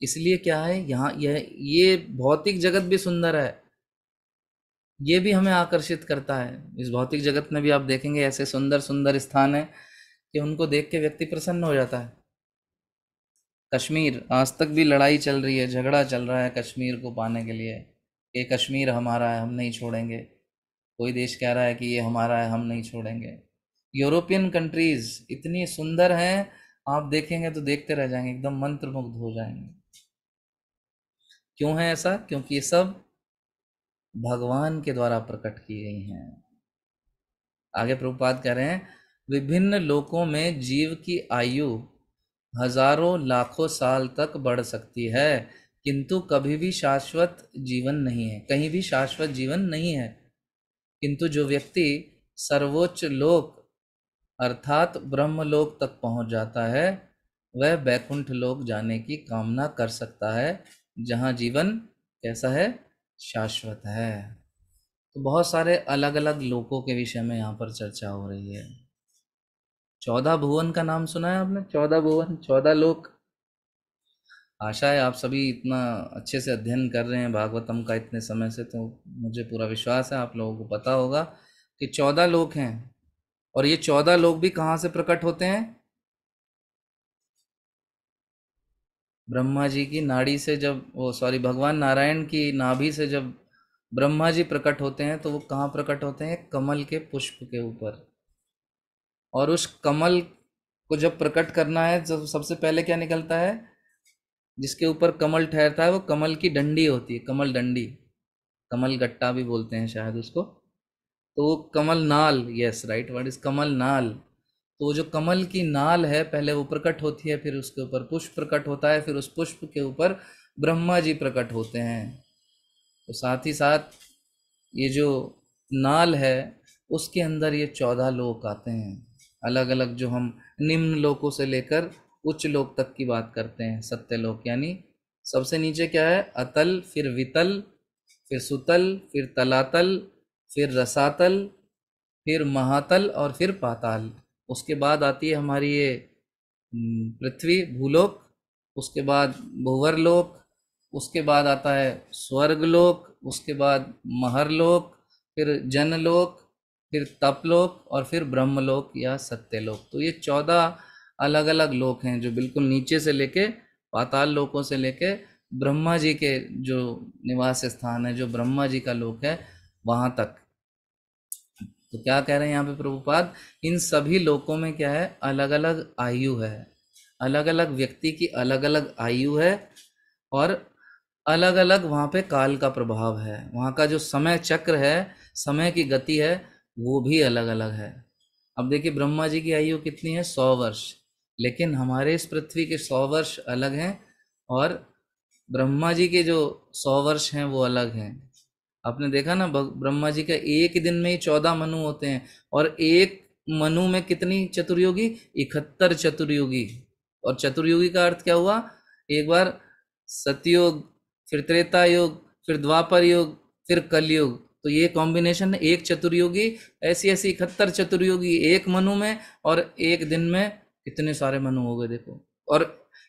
S1: इसलिए क्या है, यहाँ ये भौतिक जगत भी सुंदर है, ये भी हमें आकर्षित करता है। इस भौतिक जगत में भी आप देखेंगे ऐसे सुंदर सुंदर स्थान है कि उनको देख के व्यक्ति प्रसन्न हो जाता है। कश्मीर, आज तक भी लड़ाई चल रही है, झगड़ा चल रहा है कश्मीर को पाने के लिए, ये कश्मीर हमारा है, हम नहीं छोड़ेंगे। कोई देश कह रहा है कि ये हमारा है, हम नहीं छोड़ेंगे। यूरोपियन कंट्रीज इतनी सुंदर हैं, आप देखेंगे तो देखते रह जाएंगे, एकदम मंत्रमुग्ध हो जाएंगे। क्यों है ऐसा? क्योंकि ये सब भगवान के द्वारा प्रकट की गई हैं। आगे प्रभुपाद कह रहे हैं, विभिन्न लोकों में जीव की आयु हजारों लाखों साल तक बढ़ सकती है, किंतु कभी भी शाश्वत जीवन नहीं है, कहीं भी शाश्वत जीवन नहीं है। किंतु जो व्यक्ति सर्वोच्च लोक अर्थात ब्रह्मलोक तक पहुंच जाता है, वह बैकुंठ लोक जाने की कामना कर सकता है, जहां जीवन कैसा है, शाश्वत है। तो बहुत सारे अलग अलग लोकों के विषय में यहाँ पर चर्चा हो रही है। 14 भुवन का नाम सुना है आपने? 14 भुवन, 14 लोक। आशा है आप सभी इतना अच्छे से अध्ययन कर रहे हैं भागवतम का इतने समय से, तो मुझे पूरा विश्वास है आप लोगों को पता होगा कि 14 लोक हैं। और ये 14 लोक भी कहाँ से प्रकट होते हैं? ब्रह्मा जी की नाड़ी से, जब वो सॉरी भगवान नारायण की नाभि से जब ब्रह्मा जी प्रकट होते हैं, तो वो कहाँ प्रकट होते हैं? कमल के पुष्प के ऊपर। और उस कमल को जब प्रकट करना है, तो सबसे पहले क्या निकलता है? जिसके ऊपर कमल ठहरता है वो कमल की डंडी होती है, कमल डंडी, कमल गट्टा भी बोलते हैं शायद उसको। तो वो कमल नाल, यस राइट वर्ड इज कमल नाल। तो जो कमल की नाल है, पहले वो प्रकट होती है, फिर उसके ऊपर पुष्प प्रकट होता है, फिर उस पुष्प के ऊपर ब्रह्मा जी प्रकट होते हैं। तो साथ ही साथ ये जो नाल है, उसके अंदर ये 14 लोक आते हैं, अलग अलग, जो हम निम्न लोकों से लेकर उच्च लोक तक की बात करते हैं। सत्य लोक यानी सबसे नीचे क्या है? अतल, फिर वितल, फिर सुतल, फिर तलातल, फिर रसातल, फिर महातल और फिर पाताल। उसके बाद आती है हमारी ये पृथ्वी, भूलोक। उसके बाद भूवरलोक। उसके बाद आता है स्वर्गलोक। उसके बाद महरलोक, फिर जनलोक, फिर तपलोक और फिर ब्रह्मलोक या सत्यलोक। तो ये 14 अलग अलग लोक हैं, जो बिल्कुल नीचे से लेके पाताल लोकों से लेके ब्रह्मा जी के जो निवास स्थान है, जो ब्रह्मा जी का लोक है, वहां तक। तो क्या कह रहे हैं यहाँ पे प्रभुपाद? इन सभी लोकों में क्या है? अलग अलग आयु है, अलग अलग व्यक्ति की अलग अलग आयु है, और अलग अलग वहाँ पे काल का प्रभाव है। वहाँ का जो समय चक्र है, समय की गति है, वो भी अलग अलग है। अब देखिए ब्रह्मा जी की आयु कितनी है? 100 वर्ष। लेकिन हमारे इस पृथ्वी के 100 वर्ष अलग हैं, और ब्रह्मा जी के जो 100 वर्ष हैं वो अलग हैं। आपने देखा ना, ब्रह्मा जी का एक दिन में ही 14 मनु होते हैं, और एक मनु में कितनी चतुर्युगी? 71 चतुर्युगी। और चतुर्युगी का अर्थ क्या हुआ? एक बार सतयुग, फिर त्रेता युग, फिर द्वापर युग, फिर कलयुग। तो ये कॉम्बिनेशन है एक चतुर्युगी। ऐसी ऐसी 71 चतुर्युगी एक मनु में, और एक दिन में कितने सारे मनु हो गए देखो। और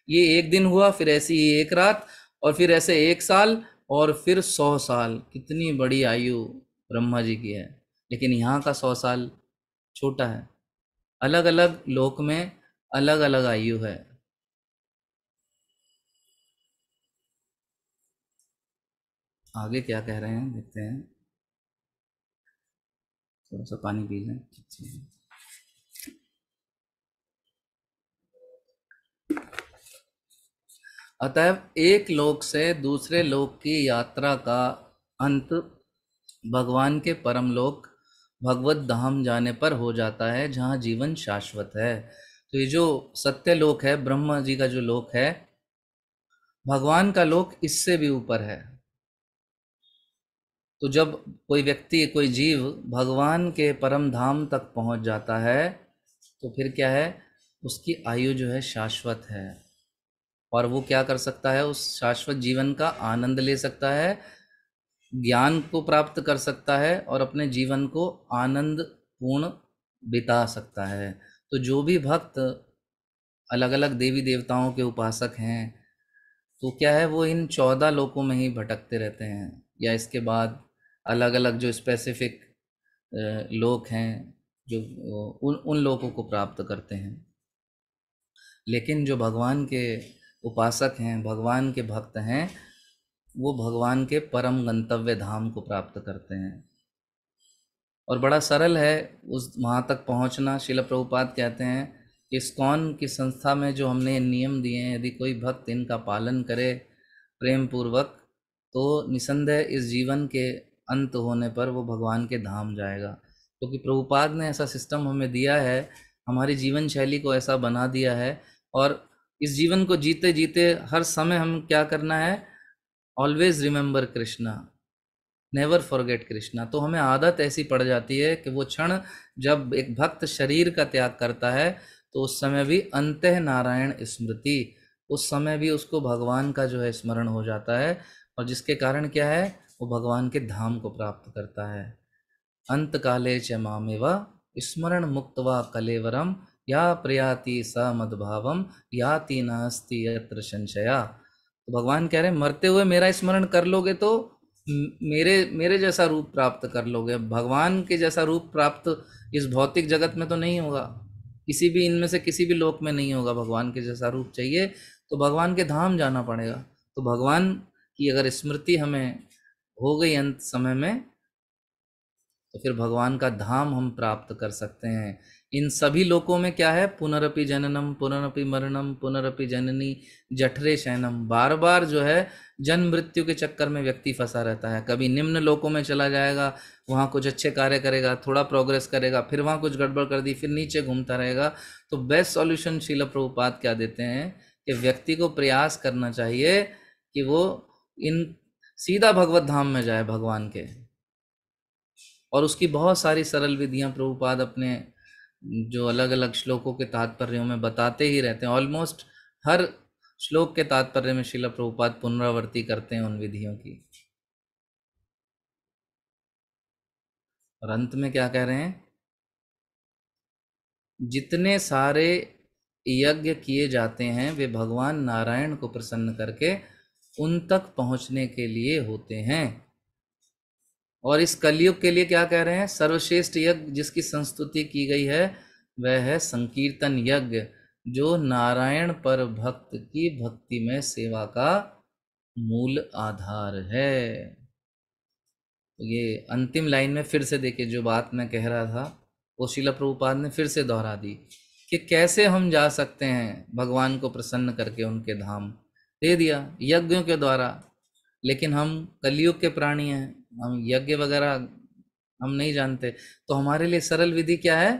S1: ये एक दिन हुआ, फिर ऐसी ही एक रात, और फिर ऐसे एक साल, और फिर 100 साल। कितनी बड़ी आयु ब्रह्मा जी की है। लेकिन यहाँ का 100 साल छोटा है। अलग अलग लोक में अलग अलग आयु है। आगे क्या कह रहे हैं देखते हैं। थोड़ा सा पानी पी लें। अतएव एक लोक से दूसरे लोक की यात्रा का अंत भगवान के परम लोक भगवत धाम जाने पर हो जाता है, जहाँ जीवन शाश्वत है। तो ये जो सत्य लोक है, ब्रह्मा जी का जो लोक है, भगवान का लोक इससे भी ऊपर है। तो जब कोई व्यक्ति, कोई जीव भगवान के परम धाम तक पहुंच जाता है, तो फिर क्या है, उसकी आयु जो है शाश्वत है, और वो क्या कर सकता है, उस शाश्वत जीवन का आनंद ले सकता है, ज्ञान को प्राप्त कर सकता है, और अपने जीवन को आनंद पूर्ण बिता सकता है। तो जो भी भक्त अलग अलग देवी देवताओं के उपासक हैं, तो क्या है, वो इन 14 लोकों में ही भटकते रहते हैं, या इसके बाद अलग अलग जो स्पेसिफिक लोक हैं, जो उन उन लोकों को प्राप्त करते हैं। लेकिन जो भगवान के उपासक हैं, भगवान के भक्त हैं, वो भगवान के परम गंतव्य धाम को प्राप्त करते हैं। और बड़ा सरल है उस वहाँ तक पहुँचना। श्रील प्रभुपाद कहते हैं कि इस्कॉन की संस्था में जो हमने ये नियम दिए हैं, यदि कोई भक्त इनका पालन करे प्रेम पूर्वक, तो निसंदेह इस जीवन के अंत होने पर वो भगवान के धाम जाएगा। क्योंकि प्रभुपाद ने ऐसा सिस्टम हमें दिया है, हमारी जीवन शैली को ऐसा बना दिया है, और इस जीवन को जीते जीते हर समय हम क्या करना है, always remember Krishna, never forget Krishna. तो हमें आदत ऐसी पड़ जाती है कि वो क्षण जब एक भक्त शरीर का त्याग करता है, तो उस समय भी अंतः नारायण स्मृति, उस समय भी उसको भगवान का जो है स्मरण हो जाता है, और जिसके कारण क्या है, वो भगवान के धाम को प्राप्त करता है। अंत काले च मामेव स्मरण मुक्त्वा कलेवरम या प्रयाति स मद्भावम याति नास्ति यत्र संशया। तो भगवान कह रहे हैं, मरते हुए मेरा स्मरण कर लोगे तो मेरे मेरे जैसा रूप प्राप्त कर लोगे। भगवान के जैसा रूप प्राप्त इस भौतिक जगत में तो नहीं होगा, किसी भी इनमें से किसी भी लोक में नहीं होगा। भगवान के जैसा रूप चाहिए तो भगवान के धाम जाना पड़ेगा। तो भगवान की अगर स्मृति हमें हो गई अंत समय में, तो फिर भगवान का धाम हम प्राप्त कर सकते हैं। इन सभी लोकों में क्या है, पुनरपि जननम पुनरपि मरणम पुनरपि जननी जठरे शयनम। बार बार जो है जन्म मृत्यु के चक्कर में व्यक्ति फंसा रहता है। कभी निम्न लोकों में चला जाएगा, वहाँ कुछ अच्छे कार्य करेगा, थोड़ा प्रोग्रेस करेगा, फिर वहाँ कुछ गड़बड़ कर दी, फिर नीचे घूमता रहेगा। तो बेस्ट सॉल्यूशन श्रील प्रभुपाद क्या देते हैं कि व्यक्ति को प्रयास करना चाहिए कि वो इन सीधा भगवत धाम में जाए भगवान के। और उसकी बहुत सारी सरल विधियां प्रभुपाद अपने जो अलग अलग श्लोकों के तात्पर्यों में बताते ही रहते हैं। ऑलमोस्ट हर श्लोक के तात्पर्य में श्रील प्रभुपाद पुनरावृत्ति करते हैं उन विधियों की। और अंत में क्या कह रहे हैं, जितने सारे यज्ञ किए जाते हैं वे भगवान नारायण को प्रसन्न करके उन तक पहुंचने के लिए होते हैं। और इस कलयुग के लिए क्या कह रहे हैं, सर्वश्रेष्ठ यज्ञ जिसकी संस्तुति की गई है वह है संकीर्तन यज्ञ, जो नारायण पर भक्त की भक्ति में सेवा का मूल आधार है। तो ये अंतिम लाइन में फिर से देखिए, जो बात मैं कह रहा था वो श्रील प्रभुपाद ने फिर से दोहरा दी कि कैसे हम जा सकते हैं भगवान को प्रसन्न करके उनके धाम। दे दिया यज्ञों के द्वारा, लेकिन हम कलयुग के प्राणी हैं, हम यज्ञ वगैरह हम नहीं जानते। तो हमारे लिए सरल विधि क्या है,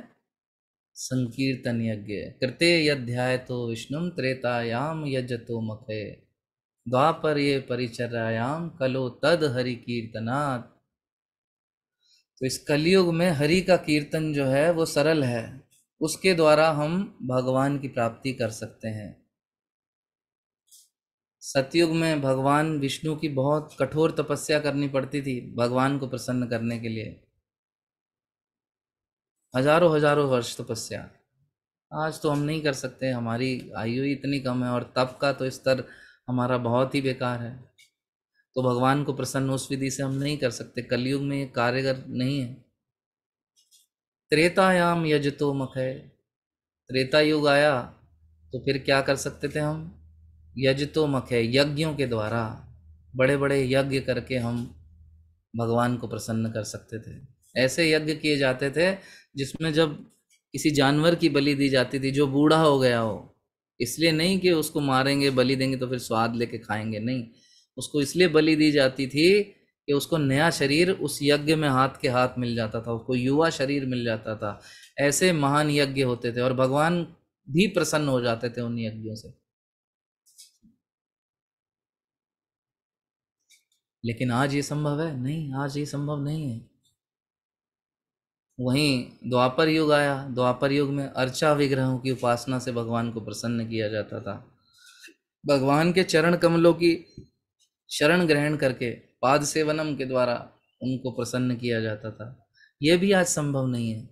S1: संकीर्तन यज्ञ। कृते यध्याय तो विष्णुम त्रेतायाम यजतो मखे द्वापर ये परिचर्यायाम कलो तद हरि कीर्तनात्। तो इस कलयुग में हरि का कीर्तन जो है वो सरल है, उसके द्वारा हम भगवान की प्राप्ति कर सकते हैं। सतयुग में भगवान विष्णु की बहुत कठोर तपस्या करनी पड़ती थी भगवान को प्रसन्न करने के लिए, हजारों हजारों वर्ष तपस्या। आज तो हम नहीं कर सकते, हमारी आयु ही इतनी कम है, और तप का तो स्तर हमारा बहुत ही बेकार है। तो भगवान को प्रसन्न उस विधि से हम नहीं कर सकते, कलयुग में ये कारगर नहीं है। त्रेतायाम यजतो मखय, त्रेता युग आया तो फिर क्या कर सकते थे हम, यजतो मखय, यज्ञों के द्वारा बड़े बड़े यज्ञ करके हम भगवान को प्रसन्न कर सकते थे। ऐसे यज्ञ किए जाते थे जिसमें जब किसी जानवर की बलि दी जाती थी जो बूढ़ा हो गया हो, इसलिए नहीं कि उसको मारेंगे बलि देंगे तो फिर स्वाद लेके खाएंगे, नहीं, उसको इसलिए बलि दी जाती थी कि उसको नया शरीर उस यज्ञ में हाथ के हाथ मिल जाता था, उसको युवा शरीर मिल जाता था। ऐसे महान यज्ञ होते थे और भगवान भी प्रसन्न हो जाते थे उन यज्ञों से। लेकिन आज ये संभव है? नहीं, आज ये संभव नहीं है। वहीं द्वापर युग आया, द्वापर युग में अर्चा विग्रहों की उपासना से भगवान को प्रसन्न किया जाता था। भगवान के चरण कमलों की शरण ग्रहण करके पाद सेवनम के द्वारा उनको प्रसन्न किया जाता था। यह भी आज संभव नहीं है।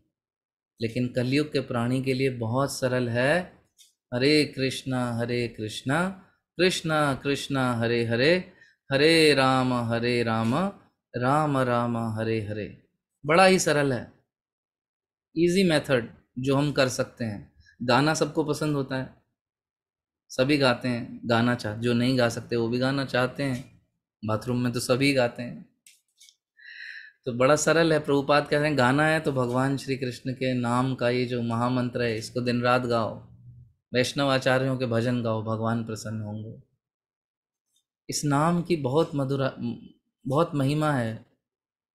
S1: लेकिन कलयुग के प्राणी के लिए बहुत सरल है। हरे कृष्णा कृष्णा कृष्णा हरे हरे, हरे राम राम राम हरे हरे। बड़ा ही सरल है, इजी मेथड जो हम कर सकते हैं। गाना सबको पसंद होता है, सभी गाते हैं, गाना चाह जो नहीं गा सकते वो भी गाना चाहते हैं, बाथरूम में तो सभी गाते हैं। तो बड़ा सरल है। प्रभुपाद कहते हैं गाना है तो भगवान श्री कृष्ण के नाम का ये जो महामंत्र है इसको दिन रात गाओ, वैष्णव आचार्यों के भजन गाओ, भगवान प्रसन्न होंगे। इस नाम की बहुत महिमा है।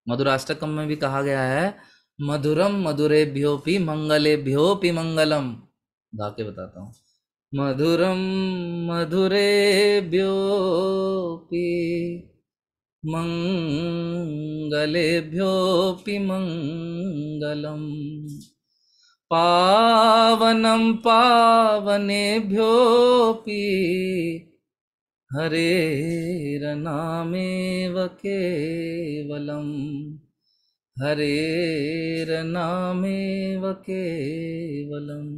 S1: मधुराष्टकम में भी कहा गया है, मधुरम मधुरेभ्योपि मंगलेभ्योपि मंगलम। गा के बताता हूँ। मधुरम मधुरेभ्योपि मंगलेभ्योपि मंगलम, पावनं पावनेभ्योपि हरेर्नामेव केवलम्, हरेर्नामेव केवलम्।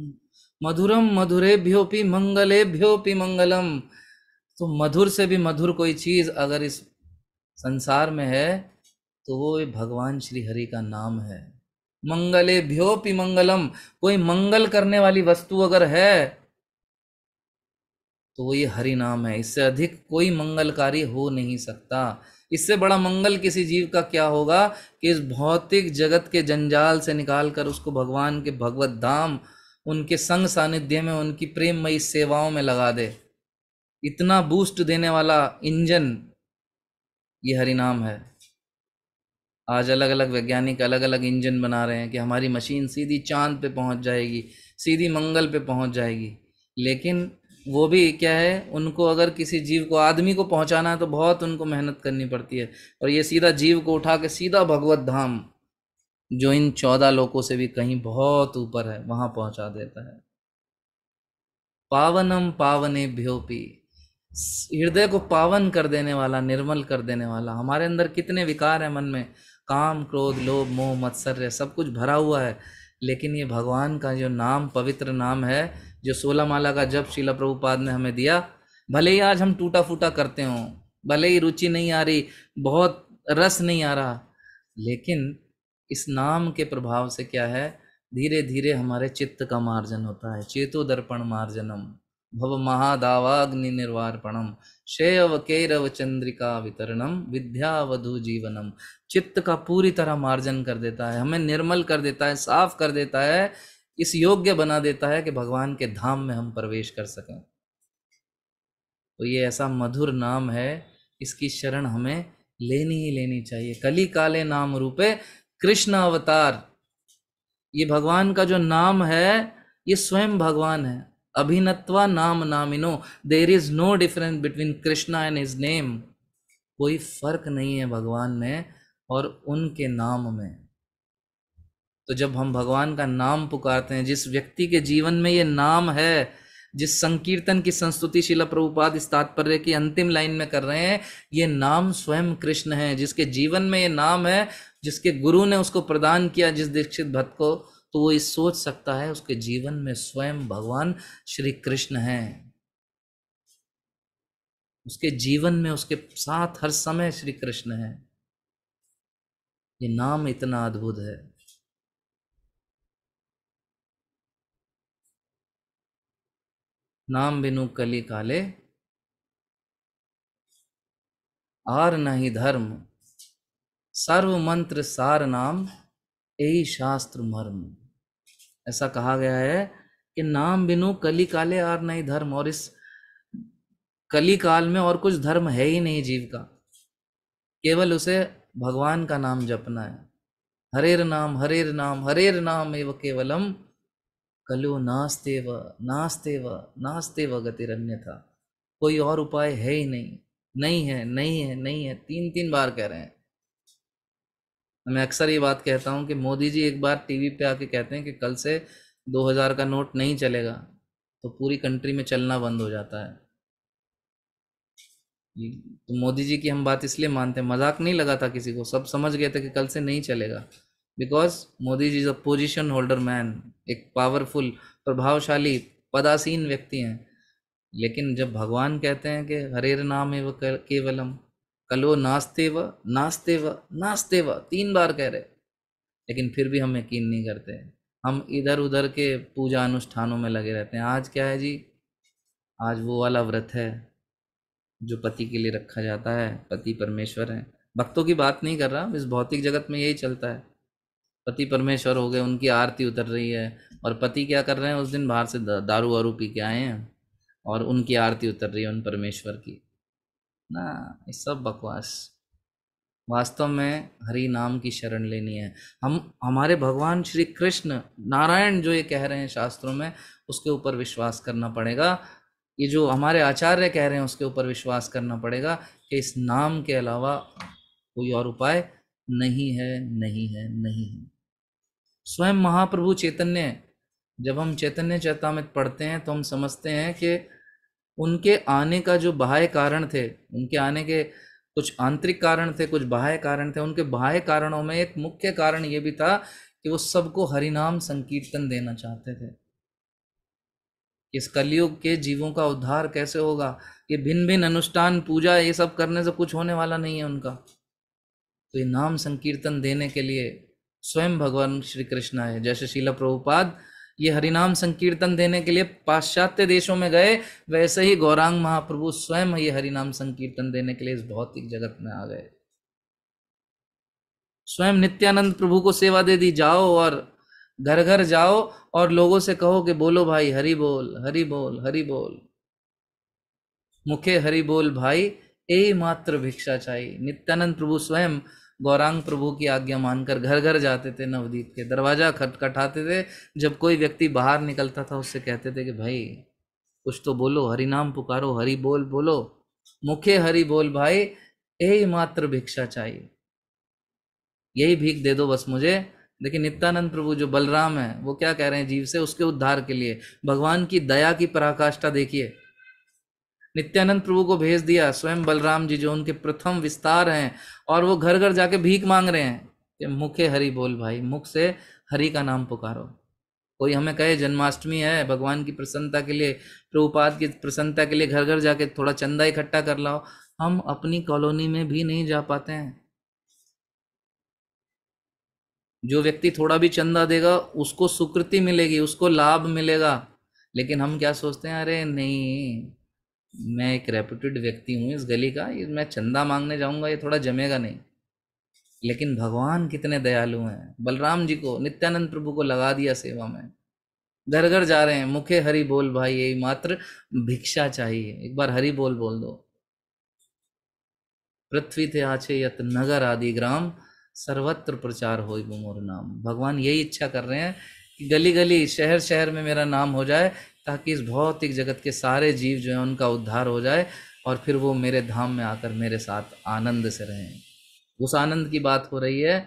S1: मधुरम मधुरेभ्योपि मंगलेभ्योपि मंगलम। तो मधुर से भी मधुर कोई चीज अगर इस संसार में है तो वो भगवान श्री हरि का नाम है। मंगलेभ्योपि मंगलम, कोई मंगल करने वाली वस्तु अगर है तो वो ये हरि नाम है। इससे अधिक कोई मंगलकारी हो नहीं सकता। इससे बड़ा मंगल किसी जीव का क्या होगा कि इस भौतिक जगत के जंजाल से निकालकर उसको भगवान के भगवत धाम, उनके संग सानिध्य में, उनकी प्रेममयी सेवाओं में लगा दे। इतना बूस्ट देने वाला इंजन ये हरि नाम है। आज अलग अलग वैज्ञानिक अलग अलग इंजन बना रहे हैं कि हमारी मशीन सीधी चांद पे पहुंच जाएगी, सीधी मंगल पे पहुंच जाएगी। लेकिन वो भी क्या है, उनको अगर किसी जीव को, आदमी को पहुंचाना है तो बहुत उनको मेहनत करनी पड़ती है, और ये सीधा जीव को उठा के सीधा भगवत धाम, जो इन 14 लोकों से भी कहीं बहुत ऊपर है, वहां पहुंचा देता है। पावनम पावनेभ्योपि, हृदय को पावन कर देने वाला, निर्मल कर देने वाला। हमारे अंदर कितने विकार है मन में, काम क्रोध लोभ मोह मत्सर्य सब कुछ भरा हुआ है। लेकिन ये भगवान का जो नाम, पवित्र नाम है, जो 16 माला का जप शिला प्रभुपाद ने हमें दिया, भले ही आज हम टूटा फूटा करते हों, भले ही रुचि नहीं आ रही, बहुत रस नहीं आ रहा, लेकिन इस नाम के प्रभाव से क्या है, धीरे धीरे हमारे चित्त का मार्जन होता है। चेतो दर्पण मार्जनम भव महादावाग्नि निर्वार्पणम, शैव कैरव चंद्रिका वितरणम विद्यावधु जीवनम। चित्त का पूरी तरह मार्जन कर देता है, हमें निर्मल कर देता है, साफ कर देता है, इस योग्य बना देता है कि भगवान के धाम में हम प्रवेश कर सकें। तो ये ऐसा मधुर नाम है, इसकी शरण हमें लेनी ही लेनी चाहिए। कली काले नाम रूपे कृष्ण अवतार, ये भगवान का जो नाम है ये स्वयं भगवान है। अभिनत्वा नाम नामिनो, there is no difference between Krishna and his name. कोई फर्क नहीं है भगवान में और उनके नाम में। तो जब हम भगवान का नाम पुकारते हैं, जिस व्यक्ति के जीवन में ये नाम है, जिस संकीर्तन की संस्तुति शिला प्रभुपाद इस तात्पर्य की अंतिम लाइन में कर रहे हैं, ये नाम स्वयं कृष्ण है। जिसके जीवन में ये नाम है, जिसके गुरु ने उसको प्रदान किया, जिस दीक्षित भक्त को, तो वो इस सोच सकता है उसके जीवन में स्वयं भगवान श्री कृष्ण हैं। उसके जीवन में उसके साथ हर समय श्री कृष्ण है। ये नाम इतना अद्भुत है। नाम बिनु कली काले आर नहीं धर्म, सर्व मंत्र सार नाम यही शास्त्र मर्म। ऐसा कहा गया है कि नाम बिनु कली काले आर नहीं धर्म, और इस कली काल में और कुछ धर्म है ही नहीं जीव का, केवल उसे भगवान का नाम जपना है। हरेर नाम हरेर नाम एव केवलम, कलो नास्तेव नास्तेव नास्तेव गतिरन्यथा। कोई और उपाय है ही नहीं, नहीं है नहीं है नहीं है, तीन तीन बार कह रहे हैं। मैं अक्सर ये बात कहता हूँ कि मोदी जी एक बार टीवी पे आके कहते हैं कि कल से 2000 का नोट नहीं चलेगा, तो पूरी कंट्री में चलना बंद हो जाता है। तो मोदी जी की हम बात इसलिए मानते हैं, मजाक नहीं लगा था किसी को, सब समझ गए थे कि कल से नहीं चलेगा। Because Modi ji is a position holder man, एक पावरफुल प्रभावशाली पदासीन व्यक्ति हैं। लेकिन जब भगवान कहते हैं कि हरेर नाम एव केवलम, कलो नास्ते व नास्ते व नास्ते व, तीन बार कह रहे, लेकिन फिर भी हम यकीन नहीं करते। हम इधर उधर के पूजा अनुष्ठानों में लगे रहते हैं। आज क्या है जी, आज वो वाला व्रत है जो पति के लिए रखा जाता है, पति परमेश्वर है। भक्तों की बात नहीं कर रहा, इस भौतिक जगत में यही चलता है। पति परमेश्वर हो गए, उनकी आरती उतर रही है, और पति क्या कर रहे हैं, उस दिन बाहर से दारू वारू पी के आए हैं और उनकी आरती उतर रही है उन परमेश्वर की ना। ये सब बकवास। वास्तव में हरि नाम की शरण लेनी है। हम हमारे भगवान श्री कृष्ण नारायण जो ये कह रहे हैं शास्त्रों में, उसके ऊपर विश्वास करना पड़ेगा। ये जो हमारे आचार्य कह रहे हैं उसके ऊपर विश्वास करना पड़ेगा कि इस नाम के अलावा कोई और उपाय नहीं है, नहीं है, नहीं है। स्वयं महाप्रभु चैतन्य, जब हम चैतन्य चैतामृत पढ़ते हैं तो हम समझते हैं कि उनके आने का जो बाह्य कारण थे, उनके आने के कुछ आंतरिक कारण थे, कुछ बाह्य कारण थे। उनके बाह्य कारणों में एक मुख्य कारण ये भी था कि वो सबको हरिनाम संकीर्तन देना चाहते थे। इस कलयुग के जीवों का उद्धार कैसे होगा, ये भिन्न भिन्न अनुष्ठान पूजा ये सब करने से कुछ होने वाला नहीं है उनका। तो ये नाम संकीर्तन देने के लिए स्वयं भगवान श्री कृष्ण आए। जैसे श्रील प्रभुपाद ये हरिनाम संकीर्तन देने के लिए पाश्चात्य देशों में गए, वैसे ही गौरांग महाप्रभु स्वयं ये हरिनाम संकीर्तन देने के लिए इस भौतिक जगत में आ गए। स्वयं नित्यानंद प्रभु को सेवा दे दी, जाओ और घर घर जाओ और लोगों से कहो कि बोलो भाई हरि बोल हरि बोल हरि बोल, मुखे हरि बोल भाई, ए मात्र भिक्षा चाहिए। नित्यानंद प्रभु स्वयं गौरांग प्रभु की आज्ञा मानकर घर घर जाते थे, नवदीप के दरवाजा खटखटाते थे। जब कोई व्यक्ति बाहर निकलता था उससे कहते थे कि भाई कुछ तो बोलो, हरि नाम पुकारो, हरि बोल बोलो, मुखे हरि बोल भाई, यही मात्र भिक्षा चाहिए, यही भीख दे दो बस मुझे। देखिए नित्यानंद प्रभु जो बलराम है वो क्या कह रहे हैं जीव से, उसके उद्धार के लिए। भगवान की दया की पराकाष्ठा देखिए, नित्यानंद प्रभु को भेज दिया स्वयं बलराम जी जो उनके प्रथम विस्तार हैं, और वो घर घर जाके भीख मांग रहे हैं कि मुखे हरि बोल भाई, मुख से हरि का नाम पुकारो। कोई हमें कहे जन्माष्टमी है, भगवान की प्रसन्नता के लिए, प्रभुपाद की प्रसन्नता के लिए घर घर जाके थोड़ा चंदा इकट्ठा कर लाओ, हम अपनी कॉलोनी में भी नहीं जा पाते हैं। जो व्यक्ति थोड़ा भी चंदा देगा उसको सुकृति मिलेगी, उसको लाभ मिलेगा। लेकिन हम क्या सोचते हैं, अरे नहीं, मैं एक रेपुटेड व्यक्ति हूँ इस गली का, ये मैं चंदा मांगने जाऊंगा ये थोड़ा जमेगा नहीं। लेकिन भगवान कितने दयालु हैं, बलराम जी को नित्यानंद प्रभु को लगा दिया सेवा में, घर घर जा रहे हैं, मुखे हरि बोल भाई, यही मात्र भिक्षा चाहिए, एक बार हरि बोल बोल दो। पृथ्वी थे आछे यत नगर आदि ग्राम, सर्वत्र प्रचार होई मोर नाम। भगवान यही इच्छा कर रहे हैं कि गली गली शहर शहर में मेरा नाम हो जाए, ताकि इस भौतिक जगत के सारे जीव जो हैं उनका उद्धार हो जाए, और फिर वो मेरे धाम में आकर मेरे साथ आनंद से रहें। उस आनंद की बात हो रही है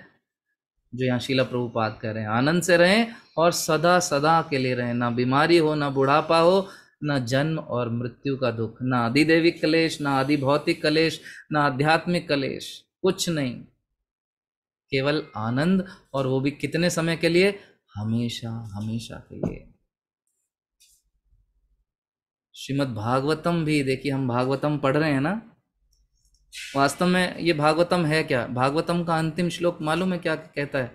S1: जो यहाँ शीला प्रभुपाद कह रहे हैं, आनंद से रहें और सदा सदा के लिए रहें, ना बीमारी हो, ना बुढ़ापा हो, ना जन्म और मृत्यु का दुख, ना आदिदैविक कलेश, ना आदि भौतिक कलेश, ना आध्यात्मिक कलेश, कुछ नहीं, केवल आनंद। और वो भी कितने समय के लिए, हमेशा हमेशा के लिए। श्रीमद् भागवतम भी देखिए, हम भागवतम पढ़ रहे हैं ना, वास्तव में ये भागवतम है क्या? भागवतम का अंतिम श्लोक मालूम है क्या कहता है?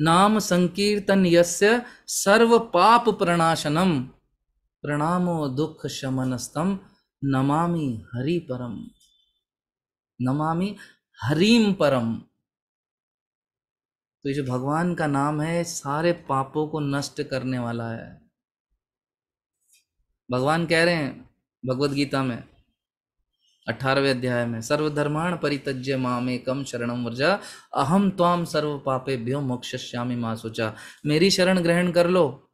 S1: नाम संकीर्तन यस्य सर्व पाप प्रणाशनम, प्रणामो दुख शमनस्तम, नमामि हरि परम, नमामि हरिम परम। तो ये जो भगवान का नाम है सारे पापों को नष्ट करने वाला है। भगवान कह रहे हैं भगवत गीता में 18वें अध्याय में, सर्वधर्माण परित्यज्य मामेकम शरणम व्रज अहम त्वाम सर्व पापेभ्यो मोक्षयिष्यामि मा शुचा। मेरी शरण ग्रहण कर लो,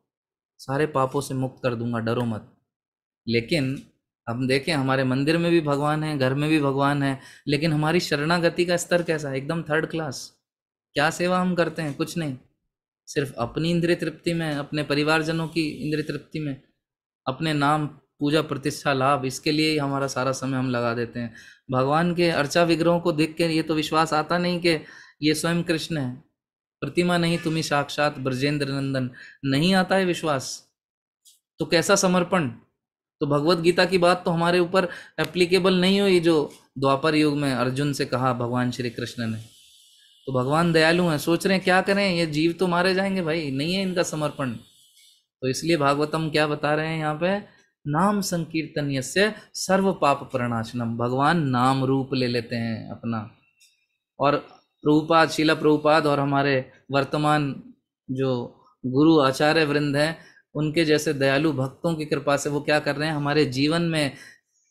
S1: सारे पापों से मुक्त कर दूंगा, डरो मत। लेकिन हम देखें हमारे मंदिर में भी भगवान है, घर में भी भगवान है, लेकिन हमारी शरणागति का स्तर कैसा है? एकदम थर्ड क्लास। क्या सेवा हम करते हैं? कुछ नहीं, सिर्फ अपनी इंद्रिय तृप्ति में, अपने परिवारजनों की इंद्रिय तृप्ति में, अपने नाम पूजा प्रतिष्ठा लाभ, इसके लिए ही हमारा सारा समय हम लगा देते हैं। भगवान के अर्चा विग्रहों को देख के ये तो विश्वास आता नहीं कि ये स्वयं कृष्ण है। प्रतिमा नहीं तुम्ही साक्षात ब्रजेंद्र नंदन, नहीं आता है विश्वास। तो कैसा समर्पण? तो भगवत गीता की बात तो हमारे ऊपर एप्लीकेबल नहीं हुई जो द्वापर युग में अर्जुन से कहा भगवान श्री कृष्ण ने। तो भगवान दयालु हैं, सोच रहे हैं क्या करें, ये जीव तो मारे जाएंगे भाई, नहीं है इनका समर्पण। तो इसलिए भागवतम क्या बता रहे हैं यहाँ पे? नाम संकीर्तन यस्य सर्व पाप प्रणाशनम। भगवान नाम रूप ले लेते हैं अपना। और प्रभुपाद, शीला प्रभुपाद और हमारे वर्तमान जो गुरु आचार्य वृंद हैं, उनके जैसे दयालु भक्तों की कृपा से वो क्या कर रहे हैं, हमारे जीवन में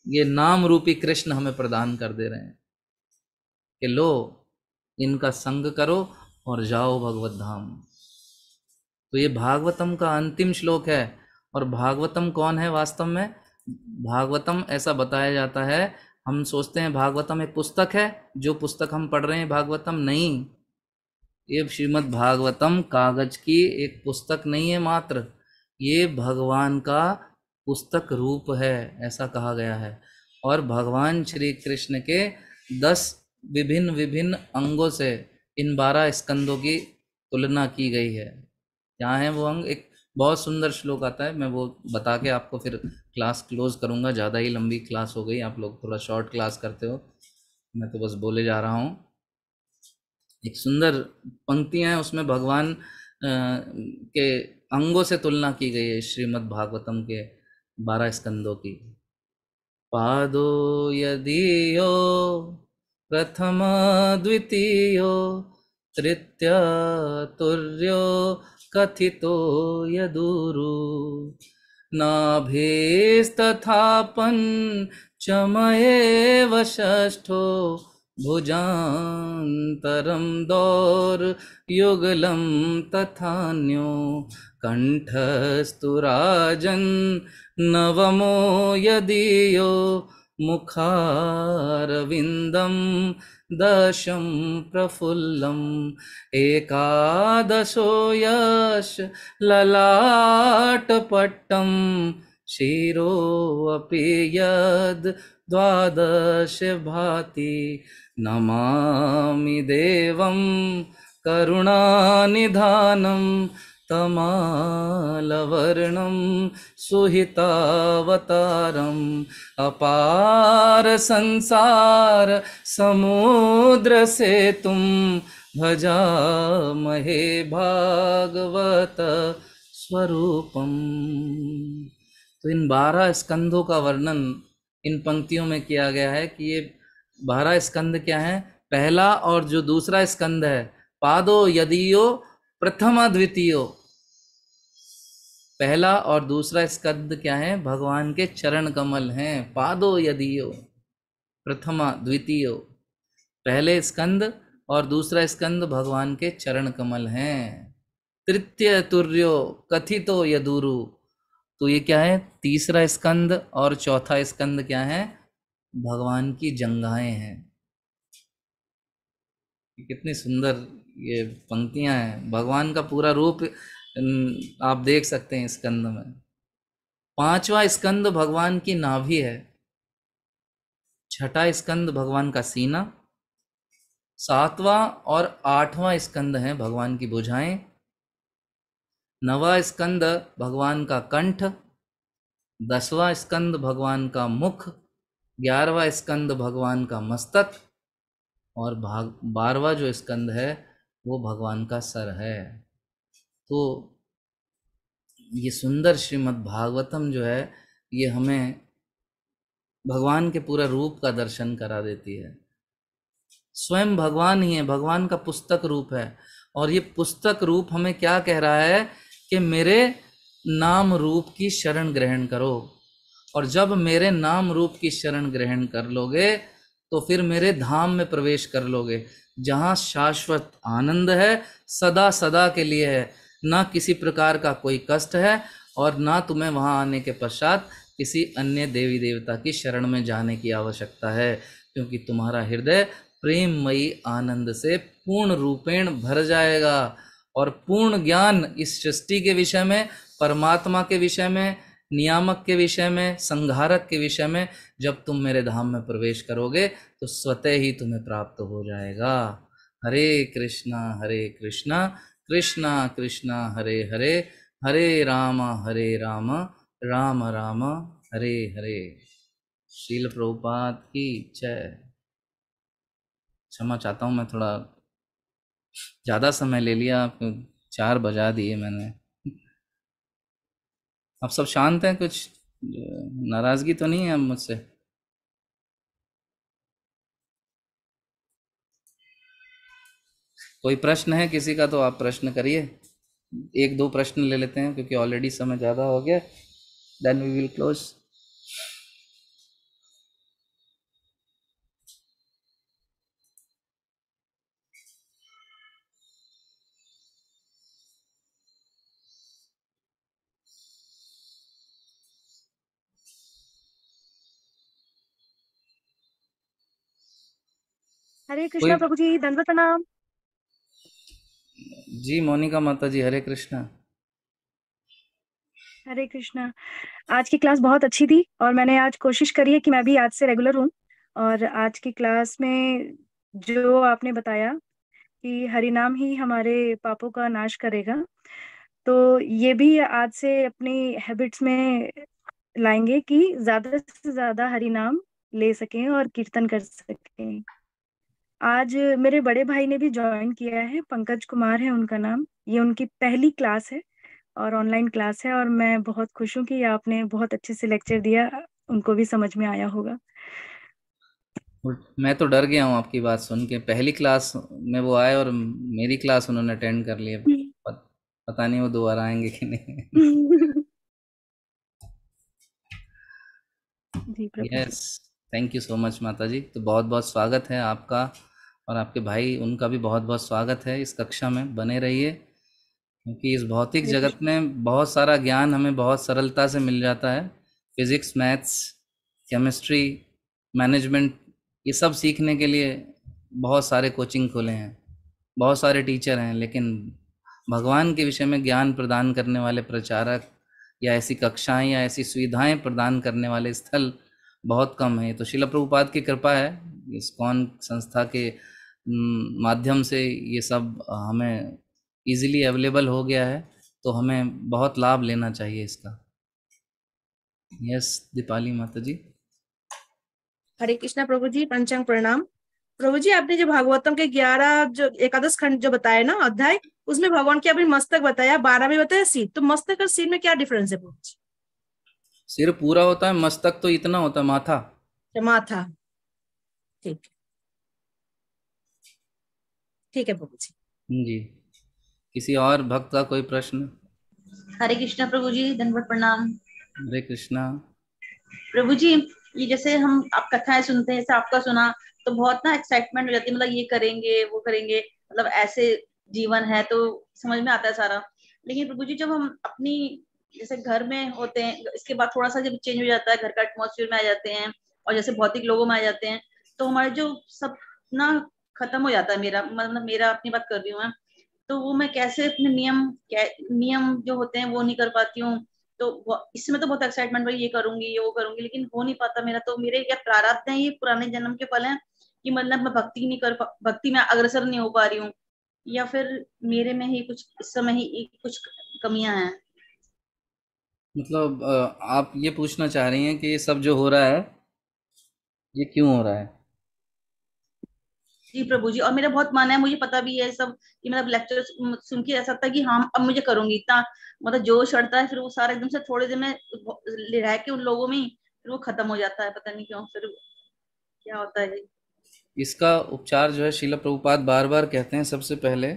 S1: ये नाम रूपी कृष्ण हमें प्रदान कर दे रहे हैं कि लो इनका संग करो और जाओ भगवत धाम। तो ये भागवतम का अंतिम श्लोक है। और भागवतम कौन है वास्तव में? भागवतम ऐसा बताया जाता है, हम सोचते हैं भागवतम एक पुस्तक है, जो पुस्तक हम पढ़ रहे हैं भागवतम नहीं। ये श्रीमद् भागवतम कागज की एक पुस्तक नहीं है मात्र, ये भगवान का पुस्तक रूप है, ऐसा कहा गया है। और भगवान श्री कृष्ण के 10 विभिन्न विभिन्न अंगों से इन 12 स्कंदों की तुलना की गई है। यहाँ है वो अंग। एक बहुत सुंदर श्लोक आता है, मैं वो बता के आपको फिर क्लास क्लोज करूँगा। ज़्यादा ही लंबी क्लास हो गई, आप लोग थोड़ा शॉर्ट क्लास करते हो, मैं तो बस बोले जा रहा हूँ। एक सुंदर पंक्तियाँ हैं उसमें भगवान के अंगों से तुलना की गई है श्रीमद् भागवतम के 12 स्कंदों की। पादो यदीयो प्रथम द्वितीयो तृतीय तुर्यो कथितो यदुरु नाभिस्तथा पंचमएव षष्ठो भुजान्तरं दौर्युगलं तथान्यो कंठस्तु राजन् नवमो यदीयो मुखारविन्दं दशम प्रफुल्लम एकादशो यश ललाटपट्टम शिरोऽपि यद् द्वादश भाति नमामि देवं करुणानिधानं तमालवर्णं सुहितावतारम् अपार संसार समुद्र सेतुं भजामहे भागवत स्वरूपम। तो इन 12 स्कंदों का वर्णन इन पंक्तियों में किया गया है कि ये 12 स्कंद क्या हैं। पहला और जो दूसरा स्कंद है, पादो यदीयो प्रथमा द्वितीयो, पहला और दूसरा स्कंद क्या है? भगवान के चरण कमल हैं। पादो यदीयो प्रथमा द्वितीयो, पहले स्कंद और दूसरा स्कंद भगवान के चरण कमल हैं। तृतीय तुर्यो कथितो यदुरु, तो ये क्या है? तीसरा स्कंद और चौथा स्कंद क्या है? भगवान की जंघाएं हैं। कितनी सुंदर ये पंक्तियां हैं, भगवान का पूरा रूप आप देख सकते हैं स्कंद में। 5वां स्कंद भगवान की नाभि है। 6ठा स्कंद भगवान का सीना। 7वां और 8वां स्कंद है भगवान की भुजाएं। 9वां स्कंद भगवान का कंठ। 10वां स्कंद भगवान का मुख। 11वां स्कंद भगवान का मस्तक। और 12वां जो स्कंद है वो भगवान का सर है। तो ये सुंदर श्रीमद् भागवतम जो है ये हमें भगवान के पूरा रूप का दर्शन करा देती है। स्वयं भगवान ही है, भगवान का पुस्तक रूप है। और ये पुस्तक रूप हमें क्या कह रहा है कि मेरे नाम रूप की शरण ग्रहण करो। और जब मेरे नाम रूप की शरण ग्रहण कर लोगे तो फिर मेरे धाम में प्रवेश कर लोगे, जहाँ शाश्वत आनंद है, सदा सदा के लिए है, ना किसी प्रकार का कोई कष्ट है, और ना तुम्हें वहाँ आने के पश्चात किसी अन्य देवी देवता की शरण में जाने की आवश्यकता है, क्योंकि तुम्हारा हृदय प्रेममयी आनंद से पूर्ण रूपेण भर जाएगा। और पूर्ण ज्ञान इस सृष्टि के विषय में, परमात्मा के विषय में, नियामक के विषय में, संहारक के विषय में जब तुम मेरे धाम में प्रवेश करोगे तो स्वतः ही तुम्हें प्राप्त हो जाएगा। हरे कृष्णा कृष्णा कृष्णा हरे हरे, हरे राम राम राम हरे हरे। शील प्रभुपाद की जय। क्षमा चाहता हूँ, मैं थोड़ा ज़्यादा समय ले लिया, आपको 4 बजा दिए मैंने। आप सब शांत हैं? कुछ नाराज़गी तो नहीं है अब मुझसे? कोई प्रश्न है किसी का तो आप प्रश्न करिए। 1-2 प्रश्न ले लेते हैं क्योंकि ऑलरेडी समय ज़्यादा हो गया, देन वी विल क्लोज।
S2: हरे
S1: कोई?
S2: कृष्णा प्रभु जी, दंडवत प्रणाम।
S1: जी मोनिका माता जी, हरे कृष्णा।
S2: हरे कृष्णा। आज की क्लास बहुत अच्छी थी और मैंने आज कोशिश करी है कि मैं भी आज से रेगुलर हूँ। और आज की क्लास में जो आपने बताया कि हरि नाम ही हमारे पापों का नाश करेगा, तो ये भी आज से अपनी हैबिट्स में लाएंगे कि ज्यादा से ज्यादा हरि नाम ले सकें और कीर्तन कर सकें। आज मेरे बड़े भाई ने भी ज्वाइन किया है, पंकज कुमार है उनका नाम। ये उनकी पहली क्लास है और ऑनलाइन क्लास है, और मैं बहुत खुश हूँ कि आपने बहुत अच्छे से लेक्चर दिया, उनको भी समझ में आया होगा।
S1: मैं तो डर गया हूँ आपकी बात सुन के। पहली क्लास में वो आए और मेरी क्लास उन्होंने अटेंड कर ली। पता नहीं वो दोबारा आएंगे कि नहीं।
S2: जी प्रभु जी।
S1: Yes, thank you so much माता जी। तो बहुत बहुत स्वागत है आपका और आपके भाई, उनका भी बहुत बहुत स्वागत है इस कक्षा में। बने रहिए, क्योंकि इस भौतिक
S2: हरे
S1: जगत
S2: कृष्ण।
S1: में बहुत सारा ज्ञान हमें बहुत सरलता से मिल जाता है। फिजिक्स, मैथ्स, केमिस्ट्री, मैनेजमेंट, ये सब सीखने के लिए बहुत सारे कोचिंग खुले हैं, बहुत सारे टीचर हैं, लेकिन भगवान के विषय में ज्ञान प्रदान करने वाले प्रचारक या ऐसी कक्षाएं या ऐसी सुविधाएं प्रदान करने वाले स्थल बहुत कम है। तो शिला प्रभुपाद की कृपा है, इस्कॉन संस्था के माध्यम से ये सब हमें इजीली अवेलेबल हो गया है, तो हमें बहुत लाभ लेना चाहिए इसका। यस दीपाली माता जी।
S3: हरे कृष्णा प्रभु जी, पंचांग प्रणाम। प्रभु जी, आपने जो भागवतम के 11 जो एकादश खंड जो बताया ना अध्याय, उसमें भगवान की आपने मस्तक बताया, 12 में बताया सिर। तो मस्तक और सिर में क्या डिफरेंस है प्रभु जी?
S1: सिर पूरा होता है, मस्तक तो इतना होता है, माथा।
S3: माथा। ठीक, ठीक है प्रभु जी।
S1: जी, किसी और भक्त का कोई प्रश्न?
S4: हरे कृष्णा प्रभु जी, दंडवत प्रणाम।
S1: हरे कृष्णा।
S4: प्रभु जी, ये जैसे हम आप कथाएं सुनते हैं, जैसे आपका सुना, तो बहुत ना एक्साइटमेंट हो जाती है, मतलब ये करेंगे वो करेंगे, मतलब ऐसे जीवन है तो समझ में आता है सारा। लेकिन प्रभु जी, जब हम अपनी जैसे घर में होते हैं, इसके बाद थोड़ा सा जब चेंज हो जाता है, घर का एटमोसफियर में आ जाते हैं और जैसे भौतिक लोगों में आ जाते हैं, तो हमारे जो सब ना खत्म हो जाता है। मेरा मतलब, मेरा अपनी बात कर रही हूँ मैं, तो वो मैं कैसे अपने नियम जो होते हैं वो नहीं कर पाती हूँ। तो इसमें तो बहुत एक्साइटमेंट, भाई ये करूंगी ये वो करूंगी, लेकिन हो नहीं पाता मेरा। तो मेरे क्या प्रारब्ध है, ये पुराने जन्म के फल हैं कि मतलब मैं भक्ति में अग्रसर नहीं हो पा रही हूँ, या फिर मेरे में ही कुछ इस समय ही कुछ कमियां हैं?
S1: मतलब आप ये पूछना चाह रही हैं कि ये सब जो हो रहा है ये क्यों हो रहा है?
S4: जी प्रभु जी, और मेरा बहुत मन है, मुझे पता भी है सब कि मतलब लेक्चर सुन के ऐसा था कि हाँ अब मुझे करूंगी, इतना मतलब जोश चढ़ता है, फिर वो सारा एकदम से थोड़े दिन में रह के उन लोगों में ही फिर वो खत्म हो जाता है, पता नहीं क्यों, फिर क्या होता है जी।
S1: इसका उपचार जो है, शिला प्रभुपाद बार बार कहते हैं, सबसे पहले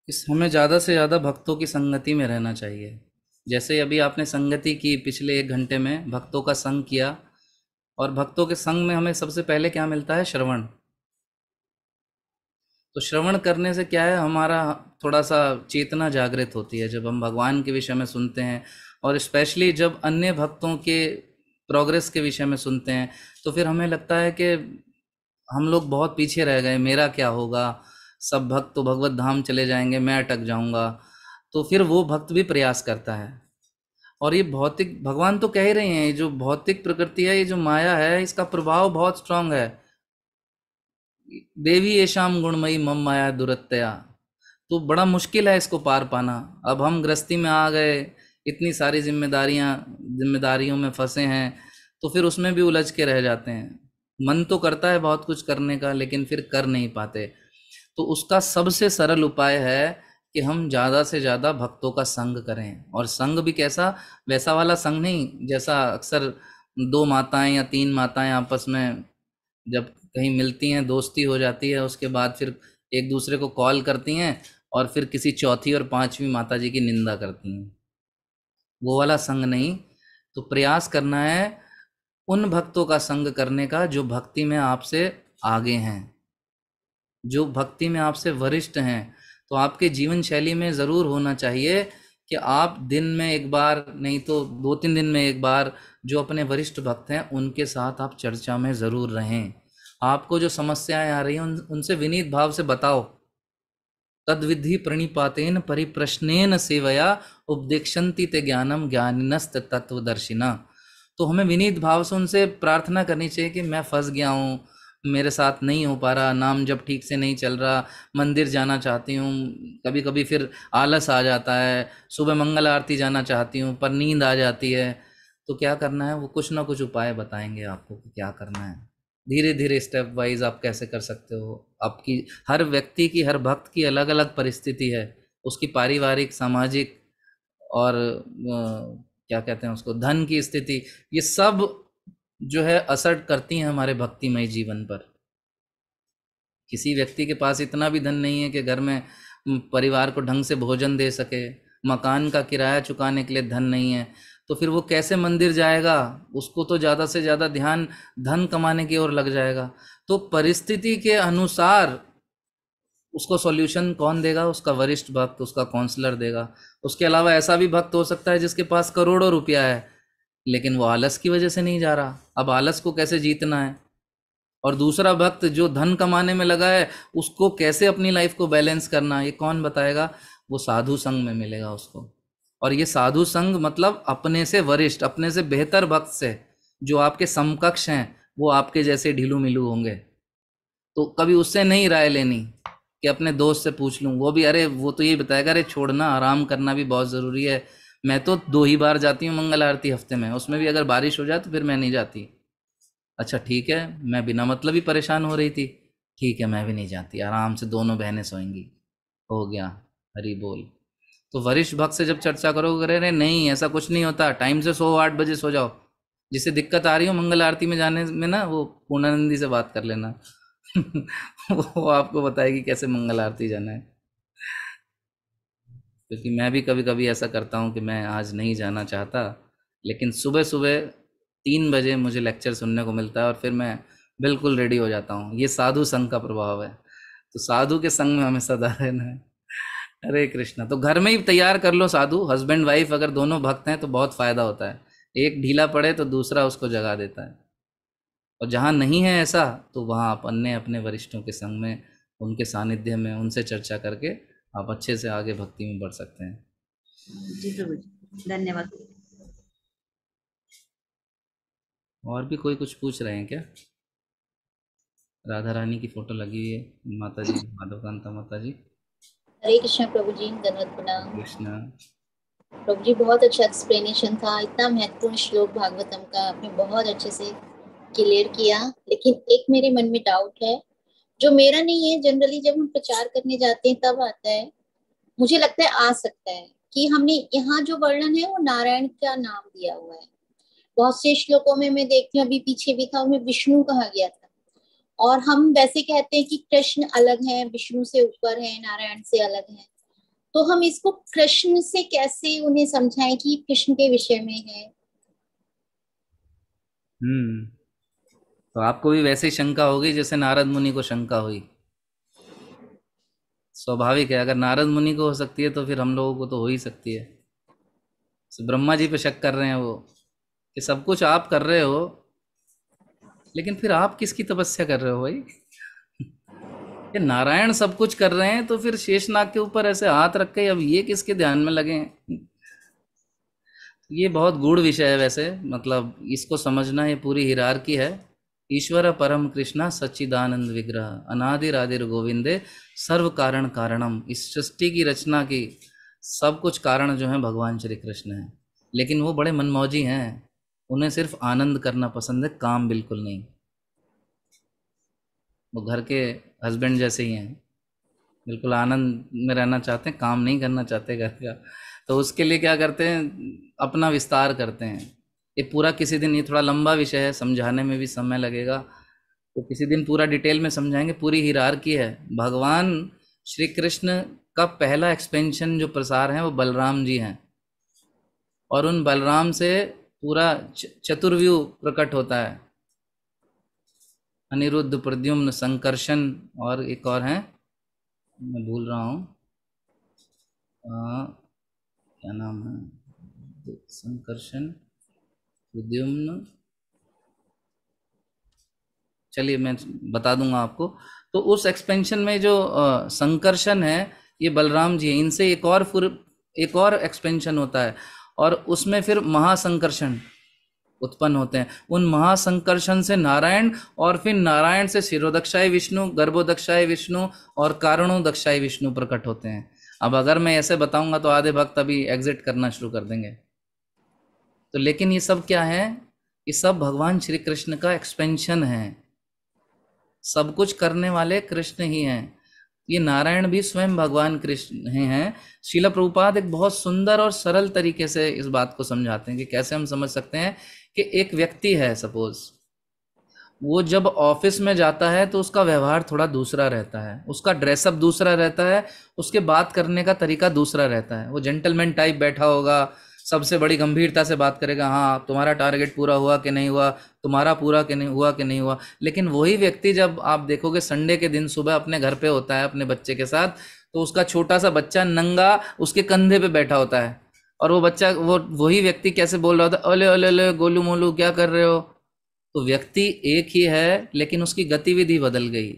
S1: इस हमें ज़्यादा से ज़्यादा भक्तों की संगति में रहना चाहिए। जैसे अभी आपने संगति की, पिछले 1 घंटे में भक्तों का संग किया, और भक्तों के संग में हमें सबसे पहले क्या मिलता है? श्रवण। तो श्रवण करने से क्या है, हमारा थोड़ा सा चेतना जागृत होती है जब हम भगवान के विषय में सुनते हैं, और स्पेशली जब अन्य भक्तों के प्रोग्रेस के विषय में सुनते हैं, तो फिर हमें लगता है कि हम लोग बहुत पीछे रह गए, मेरा क्या होगा, सब भक्त तो भगवत धाम चले जाएंगे, मैं अटक जाऊंगा। तो फिर वो भक्त भी प्रयास करता है। और ये भौतिक, भगवान तो कह ही रहे हैं, ये जो भौतिक प्रकृति है, ये जो माया है, इसका प्रभाव बहुत स्ट्रांग है। देवी येषाम गुणमयी मम माया दुरत्या। तो बड़ा मुश्किल है इसको पार पाना। अब हम गृहस्थी में आ गए, इतनी सारी जिम्मेदारियों में फंसे हैं, तो फिर उसमें भी उलझ के रह जाते हैं। मन तो करता है बहुत कुछ करने का, लेकिन फिर कर नहीं पाते। तो उसका सबसे सरल उपाय है कि हम ज़्यादा से ज़्यादा भक्तों का संग करें। और संग भी कैसा? वैसा वाला संग नहीं जैसा अक्सर 2 माताएं या 3 माताएं आपस में जब कहीं मिलती हैं, दोस्ती हो जाती है, उसके बाद फिर एक दूसरे को कॉल करती हैं और फिर किसी चौथी और 5वीं माता जी की निंदा करती हैं। वो वाला संग नहीं। तो प्रयास करना है उन भक्तों का संग करने का जो भक्ति में आपसे आगे हैं, जो भक्ति में आपसे वरिष्ठ हैं। तो आपके जीवन शैली में ज़रूर होना चाहिए कि आप दिन में एक बार, नहीं तो 2-3 दिन में एक बार, जो अपने वरिष्ठ भक्त हैं उनके साथ आप चर्चा में ज़रूर रहें। आपको जो समस्याएं आ रही हैं उनसे विनीत भाव से बताओ। तद्विधि प्रणिपातेन परिप्रश्नेन सेवया उपदेक्षन्ति ते ज्ञानम ज्ञानिनस्त तत्वदर्शिना। तो हमें विनीत भाव से उनसे प्रार्थना करनी चाहिए कि मैं फंस गया हूँ, मेरे साथ नहीं हो पा रहा, नाम जब ठीक से नहीं चल रहा, मंदिर जाना चाहती हूँ, कभी कभी फिर आलस आ जाता है, सुबह मंगल आरती जाना चाहती हूँ पर नींद आ जाती है। तो क्या करना है? वो कुछ ना कुछ उपाय बताएंगे आपको कि क्या करना है। धीरे धीरे स्टेप वाइज आप कैसे कर सकते हो। आपकी हर व्यक्ति की, हर भक्त की अलग अलग परिस्थिति है, उसकी पारिवारिक, सामाजिक और क्या कहते हैं उसको, धन की स्थिति, ये सब जो है असर करती हैं हमारे भक्तिमय जीवन पर। किसी व्यक्ति के पास इतना भी धन नहीं है कि घर में परिवार को ढंग से भोजन दे सके, मकान का किराया चुकाने के लिए धन नहीं है, तो फिर वो कैसे मंदिर जाएगा? उसको तो ज़्यादा से ज़्यादा ध्यान धन कमाने की ओर लग जाएगा। तो परिस्थिति के अनुसार उसको सॉल्यूशन कौन देगा? उसका वरिष्ठ भक्त, उसका काउंसलर देगा। उसके अलावा ऐसा भी भक्त हो सकता है जिसके पास करोड़ों रुपया है, लेकिन वो आलस की वजह से नहीं जा रहा। अब आलस को कैसे जीतना है? और दूसरा भक्त जो धन कमाने में लगा है, उसको कैसे अपनी लाइफ को बैलेंस करना, ये कौन बताएगा? वो साधु संग में मिलेगा उसको। और ये साधु संग मतलब अपने से वरिष्ठ, अपने से बेहतर भक्त से, जो आपके समकक्ष हैं, वो आपके जैसे ढीलू मिलू होंगे। तो कभी उससे नहीं राय लेनी कि अपने दोस्त से पूछ लूँ, वो भी अरे वो तो ये बताएगा अरे छोड़ना, आराम करना भी बहुत ज़रूरी है, मैं तो 2 ही बार जाती हूँ मंगल आरती हफ्ते में, उसमें भी अगर बारिश हो जाए तो फिर मैं नहीं जाती। अच्छा ठीक है, मैं बिना मतलब ही परेशान हो रही थी, ठीक है मैं भी नहीं जाती, आराम से दोनों बहनें सोएंगी, हो गया, हरी बोल। तो वरिष्ठ भक्त से जब चर्चा करोगे, अरे नहीं ऐसा कुछ नहीं होता, टाइम से सो, 8 बजे सो जाओ। जिसे दिक्कत आ रही हो मंगल आरती में जाने में ना, वो पूर्णानंदी से बात कर लेना वो आपको बताएगी कैसे मंगल आरती जाना है। क्योंकि मैं भी कभी कभी ऐसा करता हूँ कि मैं आज नहीं जाना चाहता, लेकिन सुबह सुबह 3 बजे मुझे लेक्चर सुनने को मिलता है और फिर मैं बिल्कुल रेडी हो जाता हूँ। ये साधु संघ का प्रभाव है। तो साधु के संग में हमें सदा रहना है। हरे कृष्णा। तो घर में ही तैयार कर लो साधु, हस्बैंड वाइफ अगर दोनों भक्त हैं तो बहुत फायदा होता है। एक ढीला पड़े तो दूसरा उसको जगा देता है। और जहाँ नहीं है ऐसा, तो वहाँ आप अन्य अपने वरिष्ठों के संग में, उनके सानिध्य में, उनसे चर्चा करके आप अच्छे से आगे भक्ति में बढ़ सकते हैं।
S4: जी प्रभु जी, धन्यवाद।
S1: और भी कोई कुछ पूछ रहे हैं क्या? राधा रानी की फोटो लगी हुई है, माता जी, माधवकांता माता जी।
S5: हरे कृष्णा प्रभु जी, धन्यवाद प्रणाम।
S1: कृष्णा
S5: प्रभु जी बहुत अच्छा एक्सप्लेनेशन था, इतना महत्वपूर्ण श्लोक भागवतम का आपने बहुत अच्छे से क्लियर किया। लेकिन एक मेरे मन में डाउट है, जो मेरा नहीं है, जनरली जब हम प्रचार करने जाते हैं तब आता है, मुझे लगता है आ सकता है कि हमने यहाँ जो वर्णन है वो नारायण का नाम दिया हुआ है। बहुत से श्लोकों में मैं देखती हूँ, अभी पीछे भी था, उनमें विष्णु कहा गया था। और हम वैसे कहते हैं कि कृष्ण अलग है, विष्णु से ऊपर है, नारायण से अलग है। तो हम इसको कृष्ण से कैसे उन्हें समझाएं कि कृष्ण के विषय में है।
S1: तो आपको भी वैसे ही शंका होगी जैसे नारद मुनि को शंका हुई। स्वाभाविक है, अगर नारद मुनि को हो सकती है तो फिर हम लोगों को तो हो ही सकती है। तो ब्रह्मा जी पे शक कर रहे हैं वो कि सब कुछ आप कर रहे हो, लेकिन फिर आप किसकी तपस्या कर रहे हो भाई? ये नारायण सब कुछ कर रहे हैं तो फिर शेषनाग के ऊपर ऐसे हाथ रख के अब ये किसके ध्यान में लगे हैं? ये बहुत गूढ़ विषय है वैसे, मतलब इसको समझना ये पूरी हिरार्की है। ईश्वर परम कृष्णा सच्चिदानंद विग्रह अनादिरादिर गोविंदे सर्व कारण कारणम। इस सृष्टि की रचना की सब कुछ कारण जो है भगवान श्री कृष्ण है, लेकिन वो बड़े मनमौजी हैं, उन्हें सिर्फ आनंद करना पसंद है, काम बिल्कुल नहीं। वो घर के हस्बैंड जैसे ही हैं, बिल्कुल आनंद में रहना चाहते हैं, काम नहीं करना चाहते घर का। तो उसके लिए क्या करते हैं, अपना विस्तार करते हैं। ये पूरा किसी दिन, ये थोड़ा लंबा विषय है, समझाने में भी समय लगेगा, तो किसी दिन पूरा डिटेल में समझाएंगे। पूरी हिरार्की है। भगवान श्री कृष्ण का पहला एक्सपेंशन जो प्रसार है वो बलराम जी हैं, और उन बलराम से पूरा चतुर्व्यूह प्रकट होता है। अनिरुद्ध, प्रद्युम्न, संकर्षण और एक और है, मैं भूल रहा हूँ, क्या नाम है, संकर्षण, प्रद्युम्न, चलिए मैं बता दूंगा आपको। तो उस एक्सपेंशन में जो संकर्षण है ये बलराम जी हैं, इनसे एक और एक्सपेंशन होता है, और उसमें फिर महासंकर्षण उत्पन्न होते हैं। उन महासंकर्षण से नारायण, और फिर नारायण से शिरोदक्षाय विष्णु, गर्भोदक्षाय विष्णु और कारणोदक्षाय विष्णु प्रकट होते हैं। अब अगर मैं ऐसे बताऊंगा तो आधे भक्त अभी एग्जिट करना शुरू कर देंगे। तो लेकिन ये सब क्या है, ये सब भगवान श्री कृष्ण का एक्सपेंशन है। सब कुछ करने वाले कृष्ण ही हैं। ये नारायण भी स्वयं भगवान कृष्ण हैं। श्रील प्रभुपाद एक बहुत सुंदर और सरल तरीके से इस बात को समझाते हैं कि कैसे हम समझ सकते हैं कि एक व्यक्ति है, सपोज वो जब ऑफिस में जाता है तो उसका व्यवहार थोड़ा दूसरा रहता है, उसका ड्रेसअप दूसरा रहता है, उसके बात करने का तरीका दूसरा रहता है। वो जेंटलमैन टाइप बैठा होगा, सबसे बड़ी गंभीरता से बात करेगा, हाँ तुम्हारा टारगेट पूरा हुआ कि नहीं हुआ, तुम्हारा पूरा कि नहीं हुआ। लेकिन वही व्यक्ति जब आप देखोगे संडे के दिन सुबह अपने घर पे होता है अपने बच्चे के साथ, तो उसका छोटा सा बच्चा नंगा उसके कंधे पे बैठा होता है, और वो बच्चा वही व्यक्ति कैसे बोल रहा होता है, अले अले अले गोलू मोलू क्या कर रहे हो। तो व्यक्ति एक ही है, लेकिन उसकी गतिविधि बदल गई।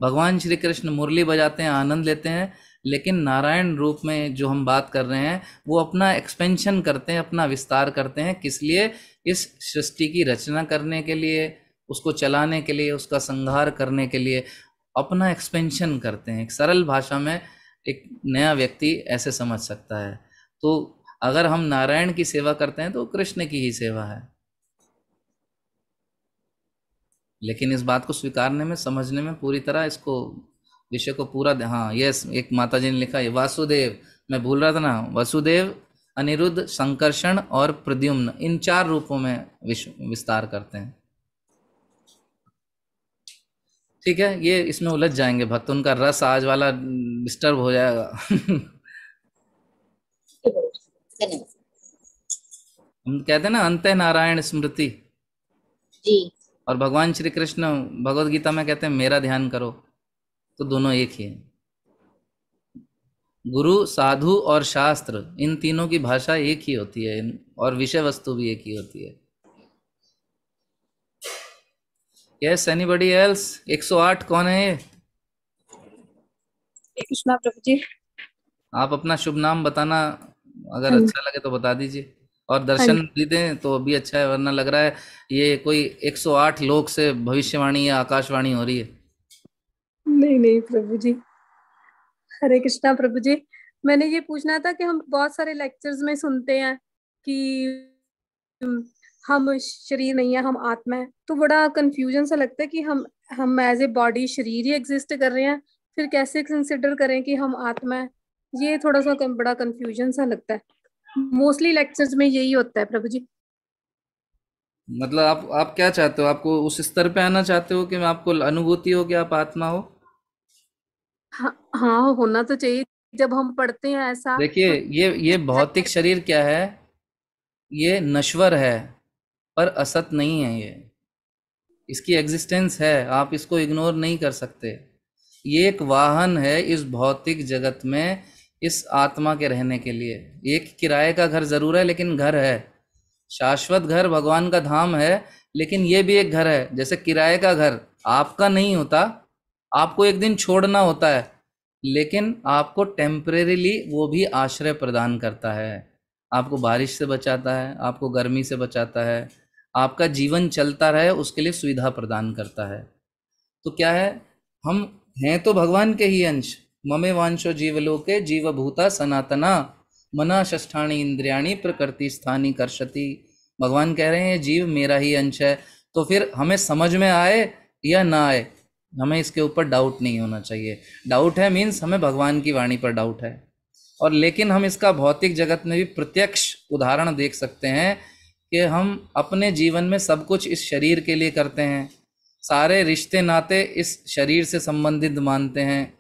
S1: भगवान श्री कृष्ण मुरली बजाते हैं, आनंद लेते हैं, लेकिन नारायण रूप में जो हम बात कर रहे हैं वो अपना एक्सपेंशन करते हैं, अपना विस्तार करते हैं। किस लिए? इस सृष्टि की रचना करने के लिए, उसको चलाने के लिए, उसका संहार करने के लिए अपना एक्सपेंशन करते हैं। एक सरल भाषा में एक नया व्यक्ति ऐसे समझ सकता है। तो अगर हम नारायण की सेवा करते हैं तो कृष्ण की ही सेवा है। लेकिन इस बात को स्वीकारने में, समझने में पूरी तरह इसको विषय को पूरा, हाँ यस, एक माता जी ने लिखा है वासुदेव, मैं भूल रहा था ना, वसुदेव, अनिरुद्ध, संकर्षण और प्रद्युम्न, इन 4 रूपों में विस्तार करते हैं। ठीक है, ये इसमें उलझ जाएंगे भक्त, उनका रस आज वाला डिस्टर्ब हो जाएगा। हम कहते हैं ना अंते नारायण स्मृति
S5: जी,
S1: और भगवान श्री कृष्ण भगवद गीता में कहते हैं मेरा ध्यान करो, तो दोनों एक ही है। गुरु, साधु और शास्त्र, इन तीनों की भाषा एक ही होती है, और विषय वस्तु भी एक ही होती है। Yes, anybody else? 108 कौन है ये?
S2: कृष्णा प्रभु जी।
S1: आप अपना शुभ नाम बताना, अगर अच्छा लगे तो बता दीजिए, और दर्शन भी दें तो भी अच्छा है, वरना लग रहा है ये कोई 108 लोग से भविष्यवाणी या आकाशवाणी हो रही है।
S6: नहीं नहीं प्रभु जी, हरे कृष्णा प्रभु जी। मैंने ये पूछना था कि हम बहुत सारे लेक्चर्स में सुनते हैं कि हम शरीर नहीं है, हम आत्मा है, तो बड़ा कंफ्यूजन सा लगता है कि हम एज ए बॉडी शरीर ही एग्जिस्ट कर रहे हैं, फिर कैसे कंसिडर करें कि हम आत्मा है। ये थोड़ा सा बड़ा कंफ्यूजन सा लगता है। मोस्टली लेक्चर्स में यही होता है प्रभु जी।
S1: मतलब आप क्या चाहते हो? आपको उस स्तर पे आना चाहते हो कि आपको अनुभूति हो कि आप आत्मा हो?
S6: हाँ, होना तो चाहिए। जब हम पढ़ते हैं ऐसा,
S1: देखिए
S6: तो
S1: ये भौतिक शरीर क्या है, ये नश्वर है पर असत नहीं है। ये इसकी एग्जिस्टेंस है, आप इसको इग्नोर नहीं कर सकते। ये एक वाहन है इस भौतिक जगत में इस आत्मा के रहने के लिए। एक किराए का घर जरूर है लेकिन घर है। शाश्वत घर भगवान का धाम है, लेकिन ये भी एक घर है। जैसे किराए का घर आपका नहीं होता, आपको एक दिन छोड़ना होता है, लेकिन आपको टेम्परेरीली वो भी आश्रय प्रदान करता है। आपको बारिश से बचाता है, आपको गर्मी से बचाता है, आपका जीवन चलता रहे उसके लिए सुविधा प्रदान करता है। तो क्या है, हम हैं तो भगवान के ही अंश। ममे वांशो जीवलोके जीवभूता सनातना मना षष्ठाणी इंद्रियाणी प्रकृति स्थानी कर्षति। भगवान कह रहे हैं ये जीव मेरा ही अंश है। तो फिर हमें समझ में आए या ना आए, हमें इसके ऊपर डाउट नहीं होना चाहिए। डाउट है मीन्स हमें भगवान की वाणी पर डाउट है। और लेकिन हम इसका भौतिक जगत में भी प्रत्यक्ष उदाहरण देख सकते हैं कि हम अपने जीवन में सब कुछ इस शरीर के लिए करते हैं, सारे रिश्ते नाते इस शरीर से संबंधित मानते हैं।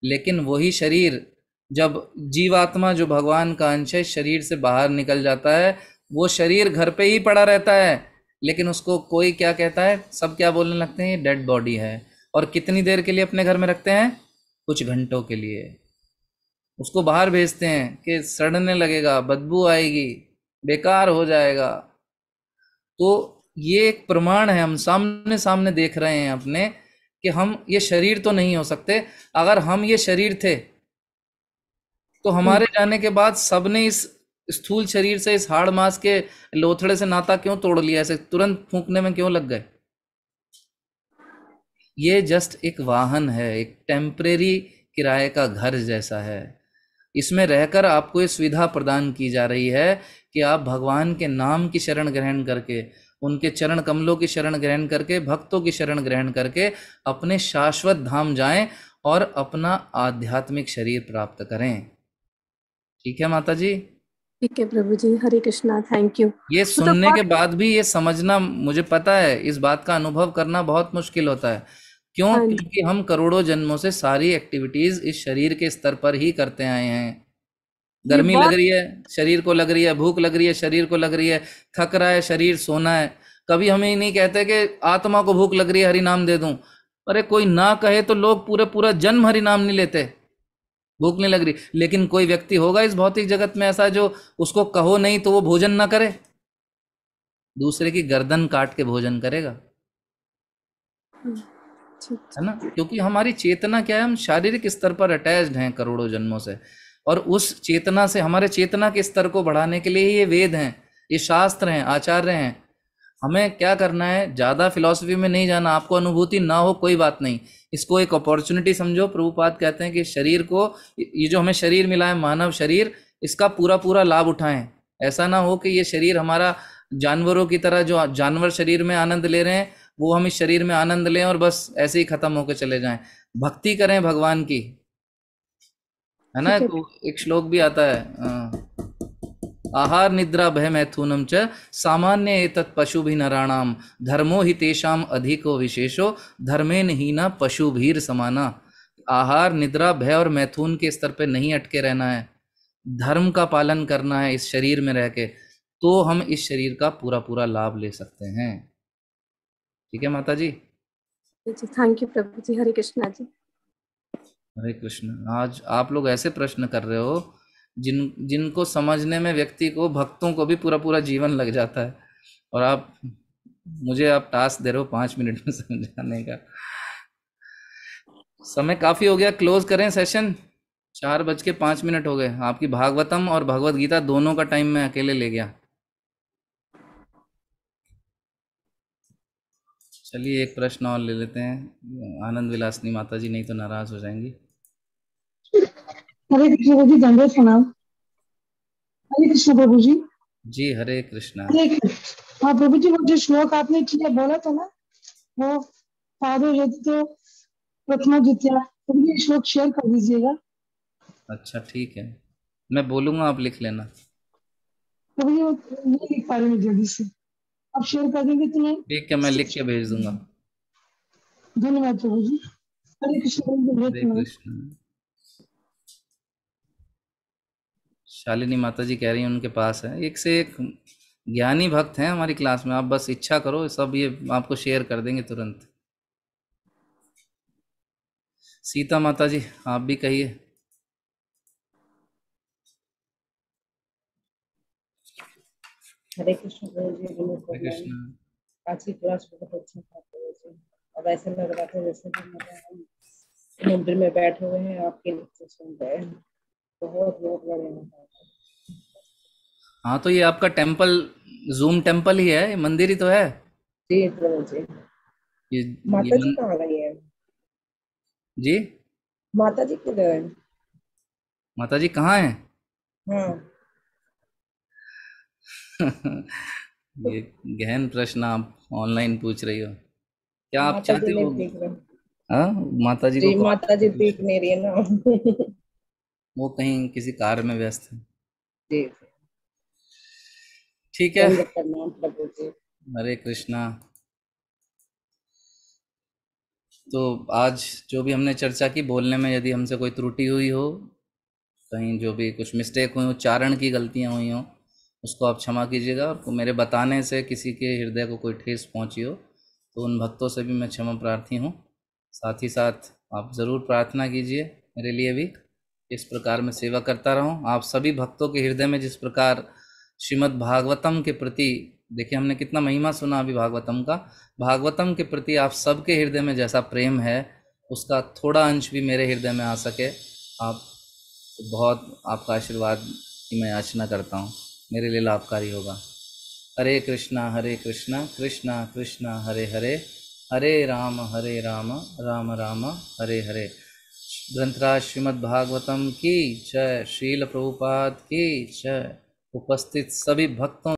S1: लेकिन वही शरीर जब जीवात्मा जो भगवान का अंश है शरीर से बाहर निकल जाता है, वो शरीर घर पे ही पड़ा रहता है, लेकिन उसको कोई क्या कहता है, सब क्या बोलने लगते हैं, डेड बॉडी है। और कितनी देर के लिए अपने घर में रखते हैं, कुछ घंटों के लिए। उसको बाहर भेजते हैं कि सड़ने लगेगा, बदबू आएगी, बेकार हो जाएगा। तो ये एक प्रमाण है, हम सामने सामने देख रहे हैं अपने कि हम ये शरीर तो नहीं हो सकते। अगर हम ये शरीर थे तो हमारे जाने के बाद सबने इस स्थूल शरीर से, इस हाड़ मांस के लोथड़े से नाता क्यों तोड़ लिया, ऐसे तुरंत फूंकने में क्यों लग गए। ये जस्ट एक वाहन है, एक टेम्परेरी किराए का घर जैसा है। इसमें रहकर आपको ये सुविधा प्रदान की जा रही है कि आप भगवान के नाम की शरण ग्रहण करके, उनके चरण कमलों की शरण ग्रहण करके, भक्तों की शरण ग्रहण करके अपने शाश्वत धाम जाएं और अपना आध्यात्मिक शरीर प्राप्त करें। ठीक है माता जी?
S6: ठीक है प्रभु जी, हरे कृष्णा, थैंक यू।
S1: ये सुनने के बाद भी ये समझना, मुझे पता है इस बात का अनुभव करना बहुत मुश्किल होता है। क्यों? क्योंकि हम करोड़ों जन्मों से सारी एक्टिविटीज इस शरीर के स्तर पर ही करते आए हैं। गर्मी लग रही है, शरीर को लग रही है, भूख लग रही है, शरीर को लग रही है, थक रहा है शरीर, सोना है। कभी हमें ही नहीं कहते कि आत्मा को भूख लग रही है, हरि नाम दे दूं। अरे कोई ना कहे तो लोग पूरा जन्म हरि नाम नहीं लेते, भूख नहीं लग रही। लेकिन कोई व्यक्ति होगा इस भौतिक जगत में ऐसा जो उसको कहो नहीं तो वो भोजन ना करे, दूसरे की गर्दन काट के भोजन करेगा, है ना? क्योंकि हमारी चेतना क्या है, हम शारीरिक स्तर पर अटैच्ड हैं करोड़ों जन्मों से। और उस चेतना से, हमारे चेतना के स्तर को बढ़ाने के लिए ये वेद हैं, ये शास्त्र हैं, आचार्य हैं। हमें क्या करना है, ज़्यादा फिलॉसफी में नहीं जाना। आपको अनुभूति ना हो कोई बात नहीं, इसको एक अपॉर्चुनिटी समझो। प्रभुपाद कहते हैं कि शरीर को, ये जो हमें शरीर मिला है, मानव शरीर, इसका पूरा लाभ उठाएं। ऐसा ना हो कि ये शरीर हमारा जानवरों की तरह, जो जानवर शरीर में आनंद ले रहे हैं, वो हम इस शरीर में आनंद लें और बस ऐसे ही खत्म होकर चले जाएं। भक्ति करें भगवान की, है ना? तो एक श्लोक भी आता है, आहार निद्रा भय मैथुनम च सामान्य एतत् पशुभि नराणाम धर्मो हि तेषाम अधिको विशेषो धर्मेन हीना पशुभीर समाना। आहार निद्रा भय और मैथुन के स्तर पे नहीं अटके रहना है, धर्म का पालन करना है इस शरीर में रह के, तो हम इस शरीर का पूरा लाभ ले सकते हैं। ठीक है माता जी?
S6: थैंक यू प्रभु जी, हरे कृष्णा जी।
S1: हरे कृष्ण। आज आप लोग ऐसे प्रश्न कर रहे हो जिनको समझने में व्यक्ति को, भक्तों को भी पूरा जीवन लग जाता है, और आप मुझे टास्क दे रहे हो 5 मिनट में समझाने का। समय काफी हो गया, क्लोज करें सेशन। 4:05 हो गए। आपकी भागवतम और भगवत गीता दोनों का टाइम मैं अकेले ले गया। चलिए एक प्रश्न और ले लेते हैं, आनंद विलासनी माता जी नहीं तो नाराज हो जाएंगी।
S7: हरे कृष्ण प्रभु जी, दंडवत प्रणाम। हरे कृष्ण प्रभु जी।
S1: जी हरे कृष्णा।
S7: हाँ प्रभु जी, वो जो श्लोक आपने बोला था ना, वो पादो यदि तो प्रथमा द्वितीया, प्रभु जी श्लोक शेयर कर दीजिएगा।
S1: अच्छा ठीक है, मैं बोलूंगा, आप लिख लेना।
S7: प्रभु जी वो नहीं लिख पा रहे हैं जल्दी से, आप शेयर कर देंगे तो नहीं? ठीक
S1: है, मैं लिख के भेज दूंगा।
S7: धन्यवाद प्रभु जी। हरे कृष्ण।
S1: हरे कृष्ण। शालिनी माता जी कह रही हैं उनके पास है। एक से एक ज्ञानी भक्त हैं हमारी क्लास में, आप बस इच्छा करो सब ये आपको शेयर कर देंगे तुरंत। सीता माता जी आप भी कहिए।
S8: हरे कृष्ण प्रभु जी, विनोद
S1: हरे
S8: प्रभु।
S1: कृष्ण।
S8: आज की क्लास बहुत अच्छा था प्रभु जी। अब ऐसे लग रहा था जैसे कि हम मंदिर में बैठे हुए हैं, आपके लेक्चर सुन रहे हैं। बहुत बहुत बढ़िया था।
S1: हाँ तो ये आपका टेम्पल जूम टेम्पल ही है, ये मंदिर ही तो है।
S8: जी प्रभु जी।
S1: ये
S8: माता जी
S1: मन...
S8: कहाँ गई है?
S1: जी
S8: माता जी किधर है?
S1: माता जी कहाँ हैं?
S8: हाँ
S1: ये गहन प्रश्न आप ऑनलाइन पूछ रही हो, क्या आप
S8: माता
S1: चाहते
S8: जी
S1: हो?
S8: नहीं दिख रहा।
S1: हाँ माता जी को
S8: जी
S1: कॉल
S8: माता जी
S1: करके
S8: दिख
S1: पूछो।
S8: नहीं रही है ना।
S1: वो कहीं किसी कार्य में व्यस्त है।
S8: जी
S1: ठीक है।
S8: दंड प्रणाम प्रभु जी।
S1: हरे कृष्णा। तो आज जो भी हमने चर्चा की, बोलने में यदि हमसे कोई त्रुटि हुई हो, कहीं जो भी कुछ मिस्टेक हुई, उच्चारण की गलतियां हुई हों, उसको आप क्षमा कीजिएगा। और मेरे बताने से किसी के हृदय को कोई ठेस पहुंची हो तो उन भक्तों से भी मैं क्षमा प्रार्थी हूँ। साथ ही साथ आप ज़रूर प्रार्थना कीजिए मेरे लिए भी, इस प्रकार मैं सेवा करता रहूं। आप सभी भक्तों के हृदय में जिस प्रकार श्रीमद् भागवतम के प्रति, देखिए हमने कितना महिमा सुना अभी भागवतम का, भागवतम के प्रति आप सबके हृदय में जैसा प्रेम है, उसका थोड़ा अंश भी मेरे हृदय में आ सके, आप बहुत आपका आशीर्वाद की मैं याचना करता हूँ, मेरे लिए लाभकारी होगा। हरे कृष्णा कृष्णा कृष्णा हरे हरे, हरे राम राम राम हरे हरे। ग्रंथराज श्रीमद् भागवतम की जय, श्रील प्रभुपाद की जय। उपस्थित सभी भक्तों